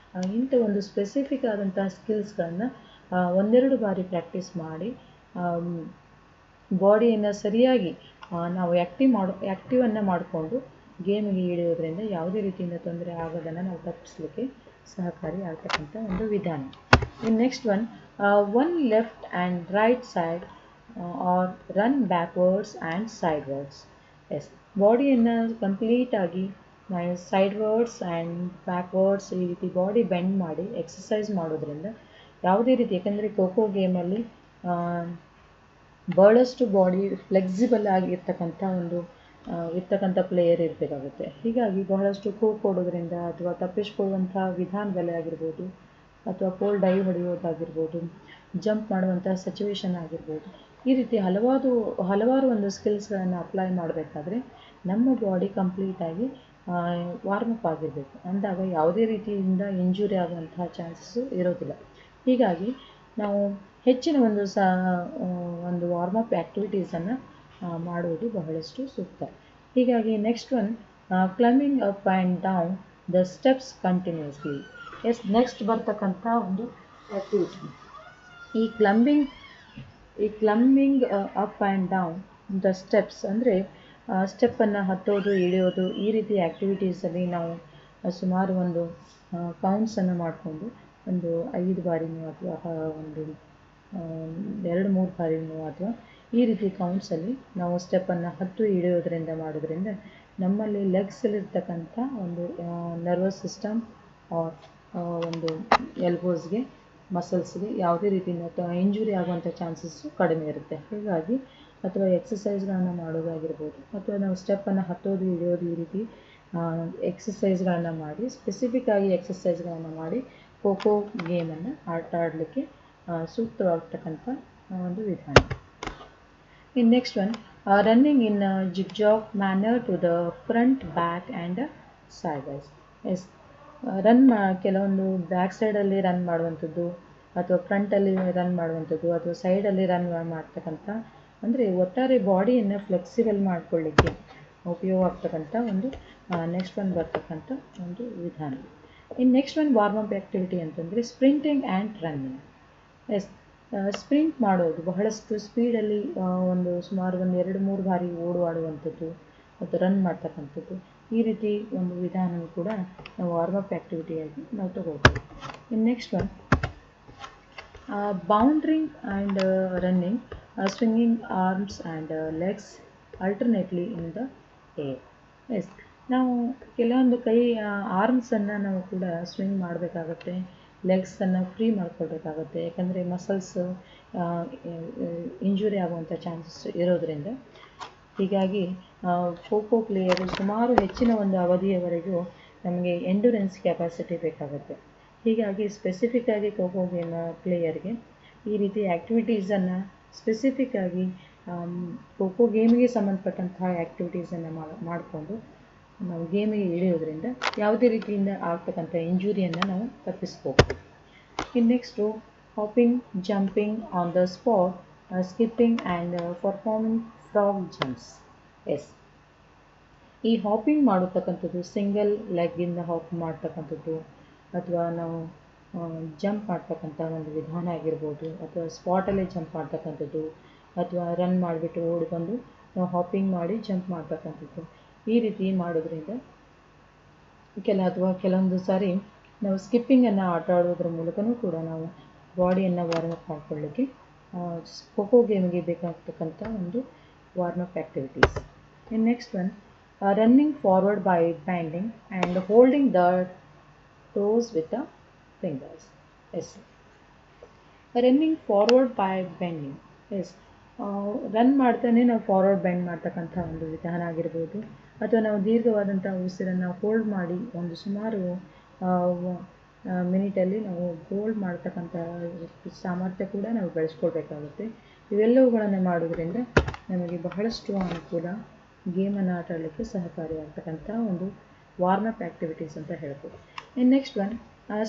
ಇಂಥ ಒಂದು ಸ್ಪೆಸಿಫಿಕ್ ಆದಂಥ ಸ್ಕಿಲ್ಸ್ಗಳನ್ನು ಒಂದೆರಡು ಬಾರಿ ಪ್ರಾಕ್ಟೀಸ್ ಮಾಡಿ ಬಾಡಿಯನ್ನು ಸರಿಯಾಗಿ ನಾವು ಆ್ಯಕ್ಟಿವನ್ನು ಮಾಡಿಕೊಂಡು ಗೇಮಿಗೆ ಇಳಿಯೋದ್ರಿಂದ ಯಾವುದೇ ರೀತಿಯಿಂದ ತೊಂದರೆ ಆಗೋದನ್ನು ನಾವು ತಪ್ಪಿಸಲಿಕ್ಕೆ ಸಹಕಾರಿ ಆಗ್ತಕ್ಕಂಥ ಒಂದು ವಿಧಾನ. ಇನ್ನು next one left and right side or run backwards and sidewards. Yes, ಬಾಡಿಯನ್ನು ಕಂಪ್ಲೀಟಾಗಿ ಸೈಡ್ವರ್ಡ್ಸ್ ಆ್ಯಂಡ್ ಬ್ಯಾಕ್ವರ್ಡ್ಸ್ ಈ ರೀತಿ ಬಾಡಿ ಬೆಂಡ್ ಮಾಡಿ ಎಕ್ಸಸೈಸ್ ಮಾಡೋದ್ರಿಂದ ಯಾವುದೇ ರೀತಿ, ಯಾಕಂದರೆ ಖೋ ಗೇಮಲ್ಲಿ ಬಹಳಷ್ಟು ಬಾಡಿ ಫ್ಲೆಕ್ಸಿಬಲ್ ಆಗಿರ್ತಕ್ಕಂಥ ಇರ್ತಕ್ಕಂಥ ಪ್ಲೇಯರ್ ಇರಬೇಕಾಗುತ್ತೆ. ಹೀಗಾಗಿ ಬಹಳಷ್ಟು ಕೊಡೋದ್ರಿಂದ ಅಥವಾ ತಪ್ಪಿಸ್ಕೊಳ್ಳುವಂಥ ವಿಧಾನದಲ್ಲಿ ಆಗಿರ್ಬೋದು, ಅಥವಾ ಪೋಲ್ ಡೈವ್ ಹೊಡೆಯೋದಾಗಿರ್ಬೋದು, ಜಂಪ್ ಮಾಡುವಂಥ ಸಿಚುವೇಶನ್ ಆಗಿರ್ಬೋದು, ಈ ರೀತಿ ಹಲವಾರು ಒಂದು ಸ್ಕಿಲ್ಸ್ಗಳನ್ನು ಅಪ್ಲೈ ಮಾಡಬೇಕಾದ್ರೆ ನಮ್ಮ ಬಾಡಿ ಕಂಪ್ಲೀಟಾಗಿ ವಾರ್ಮಪ್ ಆಗಿರಬೇಕು. ಅಂದಾಗ ಯಾವುದೇ ರೀತಿಯಿಂದ ಇಂಜುರಿ ಆಗುವಂತಹ ಚಾನ್ಸಸ್ಸು ಇರೋದಿಲ್ಲ. ಹೀಗಾಗಿ ನಾವು ಹೆಚ್ಚಿನ ಒಂದು ವಾರ್ಮಪ್ ಆ್ಯಕ್ಟಿವಿಟೀಸನ್ನು ಮಾಡುವುದು ಬಹಳಷ್ಟು ಸೂಕ್ತ. ಹೀಗಾಗಿ next climbing up and down the steps continuously. Yes, next ಬರ್ತಕ್ಕಂಥ ಒಂದು ಆ್ಯಕ್ಟಿವಿಟಿ ಈ climbing up and down the steps ಅಂದರೆ ಸ್ಟೆಪ್ಪನ್ನು ಹತ್ತೋದು, ಇಳಿಯೋದು, ಈ ರೀತಿ ಆ್ಯಕ್ಟಿವಿಟೀಸಲ್ಲಿ ನಾವು ಸುಮಾರು ಒಂದು ಕೌಂಟ್ಸನ್ನು ಮಾಡಿಕೊಂಡು ಒಂದು 5 ಬಾರಿನೋ ಅಥವಾ ಒಂದು 2-3 ಬಾರಿನೋ ಅಥವಾ ಈ ರೀತಿ ಕೌಂಟ್ಸಲ್ಲಿ ನಾವು ಸ್ಟೆಪ್ಪನ್ನು ಇಳಿಯೋದ್ರಿಂದ ಮಾಡೋದ್ರಿಂದ ನಮ್ಮಲ್ಲಿ ಲೆಗ್ಸಲ್ಲಿರ್ತಕ್ಕಂಥ ಒಂದು ನರ್ವಸ್ ಸಿಸ್ಟಮ್ ಒಂದು ಎಲ್ಬೋಸ್ಗೆ, ಮಸಲ್ಸ್ಗೆ ಯಾವುದೇ ರೀತಿಯಿಂದ ಇಂಜುರಿ ಆಗುವಂಥ ಚಾನ್ಸಸ್ಸು ಕಡಿಮೆ ಇರುತ್ತೆ. ಹೀಗಾಗಿ ಅಥವಾ ಎಕ್ಸಸೈಸ್ಗಳನ್ನು ಮಾಡೋದಾಗಿರ್ಬೋದು, ಅಥವಾ ನಾವು ಸ್ಟೆಪ್ಪನ್ನು ಹತ್ತೋದು, ಇಳಿಯೋದು, ಈ ರೀತಿ ಎಕ್ಸಸೈಸ್ಗಳನ್ನು ಮಾಡಿ, ಸ್ಪೆಸಿಫಿಕ್ಕಾಗಿ ಎಕ್ಸಸೈಸ್ಗಳನ್ನು ಮಾಡಿ ಖೋ ಗೇಮನ್ನು ಆಟ ಆಡಲಿಕ್ಕೆ ಸೂಕ್ತವಾಗ್ತಕ್ಕಂಥ ಒಂದು ವಿಧಾನ. ಇನ್ನು next running in zigzag manner to the front, back and sidewise. Yes, ಕೆಲವೊಂದು ಬ್ಯಾಕ್ ಸೈಡಲ್ಲಿ ರನ್ ಮಾಡುವಂಥದ್ದು, ಅಥವಾ ಫ್ರಂಟಲ್ಲಿ ರನ್ ಮಾಡುವಂಥದ್ದು, ಅಥವಾ ಸೈಡಲ್ಲಿ ರನ್ ಮಾಡ್ತಕ್ಕಂಥ, ಅಂದರೆ ಒಟ್ಟಾರೆ ಬಾಡಿಯನ್ನು ಫ್ಲೆಕ್ಸಿಬಲ್ ಮಾಡಿಕೊಳ್ಳಿಕ್ಕೆ ಉಪಯೋಗ ಆಗ್ತಕ್ಕಂಥ ಒಂದು ನೆಕ್ಸ್ಟ್ ಬರ್ತಕ್ಕಂಥ ಒಂದು ವಿಧಾನ. ಇನ್ನು ನೆಕ್ಸ್ಟ್ ವಾರ್ಮಪ್ ಆ್ಯಕ್ಟಿವಿಟಿ ಅಂತಂದರೆ sprinting and running. S, sprint ಮಾಡೋದು, ಬಹಳಷ್ಟು ಸ್ಪೀಡಲ್ಲಿ ಸುಮಾರು 2-3 ಬಾರಿ ಓಡಾಡುವಂಥದ್ದು ಮತ್ತು ರನ್ ಮಾಡ್ತಕ್ಕಂಥದ್ದು, ಈ ರೀತಿ ಒಂದು ವಿಧಾನವೂ ಕೂಡ ನಾವು ವಾರ್ಮಪ್ ಆ್ಯಕ್ಟಿವಿಟಿಯಾಗಿ ನಾವು ತಗೊಳ್ಬೋದು. ಇನ್ನು next bounding and running, swinging arms and legs alternately in the air. Yes, ನಾವು ಕೆಲವೊಂದು ಆರ್ಮ್ಸನ್ನು ನಾವು ಕೂಡ ಸ್ವಿಂಗ್ ಮಾಡಬೇಕಾಗತ್ತೆ, ಲೆಗ್ಸನ್ನು ಫ್ರೀ ಮಾಡ್ಕೊಳ್ಬೇಕಾಗತ್ತೆ. ಯಾಕಂದರೆ ಮಸಲ್ಸ್ ಇಂಜುರಿ ಆಗುವಂಥ ಚಾನ್ಸಸ್ ಇರೋದರಿಂದ. ಹೀಗಾಗಿ ಖೋ ಪ್ಲೇಯರು ಸುಮಾರು ಹೆಚ್ಚಿನ ಒಂದು ಅವಧಿಯವರೆಗೂ ನಮಗೆ ಎಂಡ್ಯೂರೆನ್ಸ್ ಕೆಪಾಸಿಟಿ ಬೇಕಾಗುತ್ತೆ. ಹೀಗಾಗಿ ಸ್ಪೆಸಿಫಿಕ್ಕಾಗಿ ಖೋ ಗೇಮ್ ಪ್ಲೇಯರ್ಗೆ ಈ ರೀತಿ ಆ್ಯಕ್ಟಿವಿಟೀಸನ್ನು ಸ್ಪೆಸಿಫಿಕ್ಕಾಗಿ ಖೋ ಗೇಮಿಗೆ ಸಂಬಂಧಪಟ್ಟಂತಹ ಆ್ಯಕ್ಟಿವಿಟೀಸನ್ನು ಮಾಡಿಕೊಂಡು ನಾವು ಗೇಮಿಗೆ ಇಳಿಯೋದ್ರಿಂದ ಯಾವುದೇ ರೀತಿಯಿಂದ ಆಗ್ತಕ್ಕಂಥ ಇಂಜುರಿಯನ್ನು ನಾವು ತಪ್ಪಿಸ್ಬೋದು. ಇನ್ನು next hopping, jumping on the spot, skipping and performing frog jumps. Yes, ಈ ಹಾಪಿಂಗ್ ಮಾಡತಕ್ಕಂಥದ್ದು ಸಿಂಗಲ್ ಲೆಗ್ಗಿಂದ ಹಾಪ್ ಮಾಡ್ತಕ್ಕಂಥದ್ದು, ಅಥವಾ ನಾವು ಜಂಪ್ ಮಾಡ್ತಕ್ಕಂಥ ಒಂದು ವಿಧಾನ ಆಗಿರ್ಬೋದು, ಅಥವಾ ಸ್ಪಾಟಲ್ಲೇ ಜಂಪ್ ಮಾಡ್ತಕ್ಕಂಥದ್ದು, ಅಥವಾ ರನ್ ಮಾಡಿಬಿಟ್ಟು ಓಡಿ ಬಂದು ನಾವು ಹಾಪಿಂಗ್ ಮಾಡಿ ಜಂಪ್ ಮಾಡ್ತಕ್ಕಂಥದ್ದು, ಈ ರೀತಿ ಮಾಡೋದ್ರಿಂದ ಕೆಲವೊಂದು ಸಾರಿ ನಾವು ಸ್ಕಿಪ್ಪಿಂಗನ್ನು ಆಟ ಆಡೋದ್ರ ಮೂಲಕನೂ ಕೂಡ ನಾವು ಬಾಡಿಯನ್ನು ವಾರ್ಮಪ್ ಮಾಡ್ಕೊಳ್ಳಿಕ್ಕೆ ಖೋ ಗೇಮಿಗೆ ಬೇಕಾಗ್ತಕ್ಕಂಥ ಒಂದು ವಾರ್ಮಪ್ ಆ್ಯಕ್ಟಿವಿಟೀಸ್. ಇನ್ನು next running forward by bending and holding the toes with the fingers. Yes, running forward by bending. Yes, run ಮಾಡ್ತಾನೆ ನಾವು ಫಾರ್ವರ್ಡ್ ಬೆಂಡ್ ಮಾಡ್ತಕ್ಕಂಥ ಒಂದು ವಿಧಾನ ಆಗಿರ್ಬೋದು, ಅಥವಾ ನಾವು ದೀರ್ಘವಾದಂಥ ಉಸಿರನ್ನು ಹೋಲ್ಡ್ ಮಾಡಿ ಒಂದು ಸುಮಾರು ಮಿನಿಟಲ್ಲಿ ನಾವು ಗೋಲ್ಡ್ ಮಾಡ್ತಕ್ಕಂಥ ಸಾಮರ್ಥ್ಯ ಕೂಡ ನಾವು ಬೆಳೆಸ್ಕೊಳ್ಬೇಕಾಗುತ್ತೆ. ಇವೆಲ್ಲವುಗಳನ್ನು ಮಾಡೋದ್ರಿಂದ ನಮಗೆ ಬಹಳಷ್ಟು ಅನುಕೂಲ, ಗೇಮನ್ನು ಆಟ ಆಡಲಿಕ್ಕೆ ಸಹಕಾರಿಯಾಗ್ತಕ್ಕಂಥ ಒಂದು ವಾರ್ಮ್ ಅಪ್ ಆ್ಯಕ್ಟಿವಿಟೀಸ್ ಅಂತ ಹೇಳ್ಬೋದು. ಇನ್ನು next one,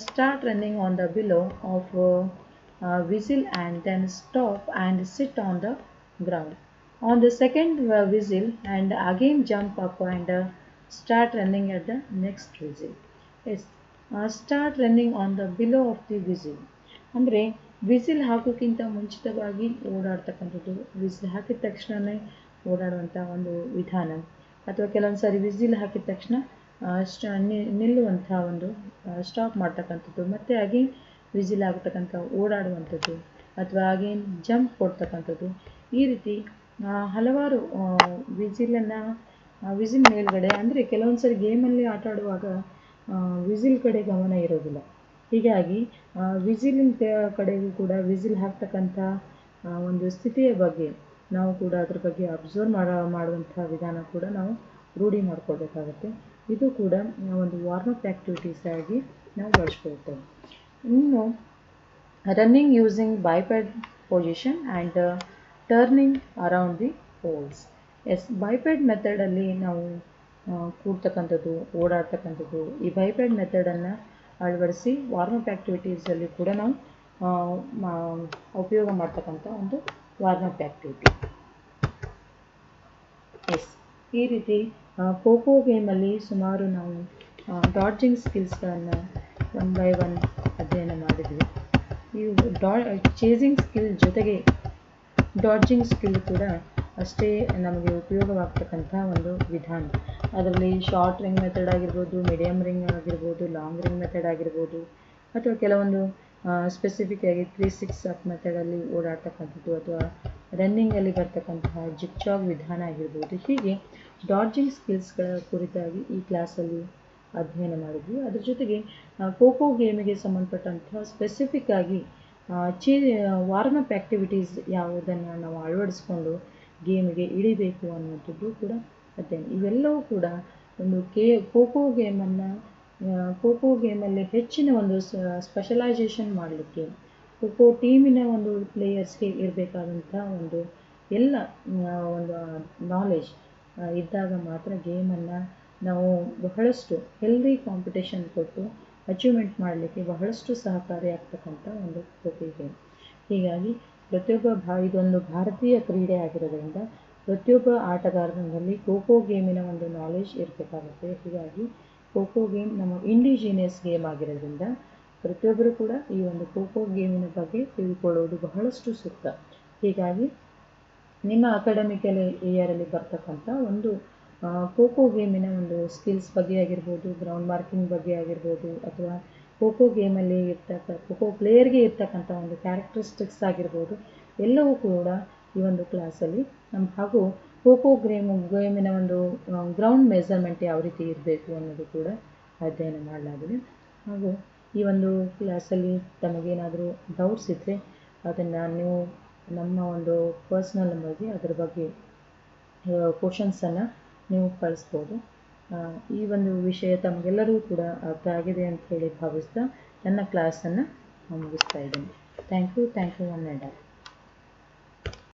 start running on the below of whistle and then stop and sit on the ground. On the second whistle and again jump up and start running at the next whistle. Yes, start running on the below of the whistle. ಅಂದರೆ whistle ಹಾಕೋಕ್ಕಿಂತ ಮುಂಚಿತವಾಗಿ ಓಡಾಡ್ತಕ್ಕಂಥದ್ದು, whistle ಹಾಕಿದ ತಕ್ಷಣವೇ ಓಡಾಡುವಂಥ ಒಂದು ವಿಧಾನ, ಅಥವಾ ಕೆಲವೊಂದು ಸಾರಿ whistle ಹಾಕಿದ ತಕ್ಷಣ ನಿಲ್ಲುವಂಥ ಒಂದು ಸ್ಟಾಪ್ ಮಾಡ್ತಕ್ಕಂಥದ್ದು, ಮತ್ತು ಅಗೇನ್ ವಿಸಿಲ್ ಆಗ್ತಕ್ಕಂಥ ಓಡಾಡುವಂಥದ್ದು, ಅಥವಾ ಅಗೇನ್ ಜಂಪ್ ಕೊಡ್ತಕ್ಕಂಥದ್ದು. ಈ ರೀತಿ ಹಲವಾರು ವಿಸಿಲ್ ಮೇಲ್ಗಡೆ, ಅಂದರೆ ಕೆಲವೊಂದು ಸರಿ ಗೇಮಲ್ಲಿ ಆಟ ಆಡುವಾಗ ವಿಸಿಲ್ ಕಡೆ ಗಮನ ಇರೋದಿಲ್ಲ. ಹೀಗಾಗಿ ವಿಸಿಲಿನ ಕಡೆಗೂ ಕೂಡ ವಿಸಿಲ್ ಹಾಕ್ತಕ್ಕಂಥ ಒಂದು ಸ್ಥಿತಿಯ ಬಗ್ಗೆ ನಾವು ಕೂಡ ಅದ್ರ ಬಗ್ಗೆ ಅಬ್ಸರ್ವ್ ಮಾಡುವಂಥ ವಿಧಾನ ಕೂಡ ನಾವು ರೂಢಿ ಮಾಡ್ಕೊಳ್ಬೇಕಾಗತ್ತೆ. ಇದು ಕೂಡ ಒಂದು ವಾರ್ಮ್ ಅಪ್ ಆ್ಯಕ್ಟಿವಿಟೀಸ್ ಆಗಿ ನಾವು ಬಳಸ್ಕೊಳ್ತೇವೆ. ಇನ್ನು running using biped position and turning around the poles. Yes, biped ಮೆಥಡಲ್ಲಿ ನಾವು ಕೂಡ್ತಕ್ಕಂಥದ್ದು, ಓಡಾಡ್ತಕ್ಕಂಥದ್ದು, ಈ ಬೈಪೆಡ್ ಮೆಥಡನ್ನು ಅಳವಡಿಸಿ ವಾರ್ಮ್ ಅಪ್ ಆ್ಯಕ್ಟಿವಿಟೀಸಲ್ಲಿ ಕೂಡ ನಾವು ಉಪಯೋಗ ಮಾಡ್ತಕ್ಕಂಥ ಒಂದು ವಾರ್ಮ್ ಅಪ್ ಆ್ಯಕ್ಟಿವಿಟಿ. ಎಸ್, ಈ ರೀತಿ ಖೋಖೋ ಗೇಮಲ್ಲಿ ಸುಮಾರು ನಾವು ಡಾಡ್ಜಿಂಗ್ ಸ್ಕಿಲ್ಸ್ಗಳನ್ನು ಒನ್ ಬೈ ಒನ್ ಅಧ್ಯಯನ ಮಾಡಿದ್ವಿ. ಈ ಚೇಸಿಂಗ್ ಸ್ಕಿಲ್ ಜೊತೆಗೆ ಡಾಡ್ಜಿಂಗ್ ಸ್ಕಿಲ್ ಕೂಡ ಅಷ್ಟೇ ನಮಗೆ ಉಪಯೋಗವಾಗ್ತಕ್ಕಂಥ ಒಂದು ವಿಧಾನ. ಅದರಲ್ಲಿ ಶಾರ್ಟ್ ರಿಂಗ್ ಮೆಥಡ್ ಆಗಿರ್ಬೋದು, ಮೀಡಿಯಮ್ ರಿಂಗ್ ಆಗಿರ್ಬೋದು, ಲಾಂಗ್ ರಿಂಗ್ ಮೆಥಡ್ ಆಗಿರ್ಬೋದು, ಅಥವಾ ಕೆಲವೊಂದು ಸ್ಪೆಸಿಫಿಕ್ ಆಗಿ 3-6 ಅಪ್ ಮೆಥಡಲ್ಲಿ ಓಡಾಡ್ತಕ್ಕಂಥದ್ದು, ಅಥವಾ ರನ್ನಿಂಗಲ್ಲಿ ಬರ್ತಕ್ಕಂತಹ ಜಿಗ್ಜಾಗ್ ವಿಧಾನ ಆಗಿರ್ಬೋದು. ಹೀಗೆ ಡಾಡ್ಜಿಂಗ್ ಸ್ಕಿಲ್ಸ್ಗಳ ಕುರಿತಾಗಿ ಈ ಕ್ಲಾಸಲ್ಲಿ ಅಧ್ಯಯನ ಮಾಡಿದ್ವಿ. ಅದ್ರ ಜೊತೆಗೆ ಖೋಖೋ ಗೇಮಿಗೆ ಸಂಬಂಧಪಟ್ಟಂತಹ ಸ್ಪೆಸಿಫಿಕ್ ಆಗಿ ವಾರ್ಮ್ ಅಪ್ ಆ್ಯಕ್ಟಿವಿಟೀಸ್ ಯಾವುದನ್ನು ನಾವು ಅಳವಡಿಸ್ಕೊಂಡು ಗೇಮಿಗೆ ಇಳಿಬೇಕು ಅನ್ನುವಂಥದ್ದು ಕೂಡ ಅಧ್ಯಯನ. ಇವೆಲ್ಲವೂ ಕೂಡ ಒಂದು ಖೋಖೋ ಗೇಮಲ್ಲಿ ಹೆಚ್ಚಿನ ಒಂದು ಸ್ಪೆಷಲೈಸೇಷನ್ ಮಾಡಲಿಕ್ಕೆ, ಖೋಖೋ ಟೀಮಿನ ಒಂದು ಪ್ಲೇಯರ್ಸ್ಗೆ ಇರಬೇಕಾದಂಥ ಒಂದು ಎಲ್ಲ ಒಂದು ನಾಲೆಜ್ ಇದ್ದಾಗ ಮಾತ್ರ ಗೇಮನ್ನು ನಾವು ಬಹಳಷ್ಟು ಹೆಲ್ದಿ ಕಾಂಪಿಟೇಷನ್ ಕೊಟ್ಟು ಅಚೀವ್ಮೆಂಟ್ ಮಾಡಲಿಕ್ಕೆ ಬಹಳಷ್ಟು ಸಹಕಾರಿಯಾಗ್ತಕ್ಕಂಥ ಒಂದು ಖೋಖೋ ಗೇಮ್. ಹೀಗಾಗಿ ಇದೊಂದು ಭಾರತೀಯ ಕ್ರೀಡೆ ಆಗಿರೋದ್ರಿಂದ ಪ್ರತಿಯೊಬ್ಬ ಆಟಗಾರನಲ್ಲಿ ಖೋಖೋ ಗೇಮಿನ ಒಂದು ನಾಲೆಜ್ ಇರಬೇಕಾಗುತ್ತೆ. ಹೀಗಾಗಿ ಖೋಖೋ ಗೇಮ್ ನಮ್ಮ ಇಂಡಿಜಿನಿಯಸ್ ಗೇಮ್ ಆಗಿರೋದ್ರಿಂದ ಪ್ರತಿಯೊಬ್ಬರು ಕೂಡ ಈ ಒಂದು ಖೋಖೋ ಗೇಮಿನ ಬಗ್ಗೆ ತಿಳ್ಕೊಳ್ಳೋದು ಬಹಳಷ್ಟು ಸೂಕ್ತ. ಹೀಗಾಗಿ ನಿಮ್ಮ ಅಕಾಡೆಮಿಕಲ್ ಇಯರಲ್ಲಿ ಬರ್ತಕ್ಕಂಥ ಒಂದು ಖೋಖೋ ಗೇಮಿನ ಒಂದು ಸ್ಕಿಲ್ಸ್ ಬಗ್ಗೆ ಆಗಿರ್ಬೋದು, ಗ್ರೌಂಡ್ ಮಾರ್ಕಿಂಗ್ ಬಗ್ಗೆ ಆಗಿರ್ಬೋದು, ಅಥವಾ ಖೋಖೋ ಗೇಮಲ್ಲಿ ಖೋಖೋ ಪ್ಲೇಯರ್ಗೆ ಇರ್ತಕ್ಕಂಥ ಒಂದು ಕ್ಯಾರೆಕ್ಟರಿಸ್ಟಿಕ್ಸ್ ಆಗಿರ್ಬೋದು, ಎಲ್ಲವೂ ಕೂಡ ಈ ಒಂದು ಕ್ಲಾಸಲ್ಲಿ ಹಾಗೂ ಖೋಖೋ ಗೇಮಿನ ಒಂದು ಗ್ರೌಂಡ್ ಮೆಜರ್ಮೆಂಟ್ ಯಾವ ರೀತಿ ಇರಬೇಕು ಅನ್ನೋದು ಕೂಡ ಅಧ್ಯಯನ ಮಾಡಲಾಗಿದೆ. ಹಾಗೂ ಈ ಒಂದು ಕ್ಲಾಸಲ್ಲಿ ತಮಗೇನಾದರೂ ಡೌಟ್ಸ್ ಇದ್ದರೆ ಅದನ್ನು ನೀವು ನಮ್ಮ ಒಂದು ಪರ್ಸ್ನಲ್ ನಂಬರ್ಗೆ ಅದರ ಬಗ್ಗೆ ಕ್ವಶನ್ಸನ್ನು ನೀವು ಕಳಿಸ್ಬೋದು. ಈ ಒಂದು ವಿಷಯ ತಮಗೆಲ್ಲರಿಗೂ ಕೂಡ ಅರ್ಥ ಆಗಿದೆ ಅಂತ ಹೇಳಿ ಭಾವಿಸ್ತಾ ನನ್ನ ಕ್ಲಾಸನ್ನು ಮುಗಿಸ್ತಾ ಇದ್ದೀನಿ. Thank you one and all.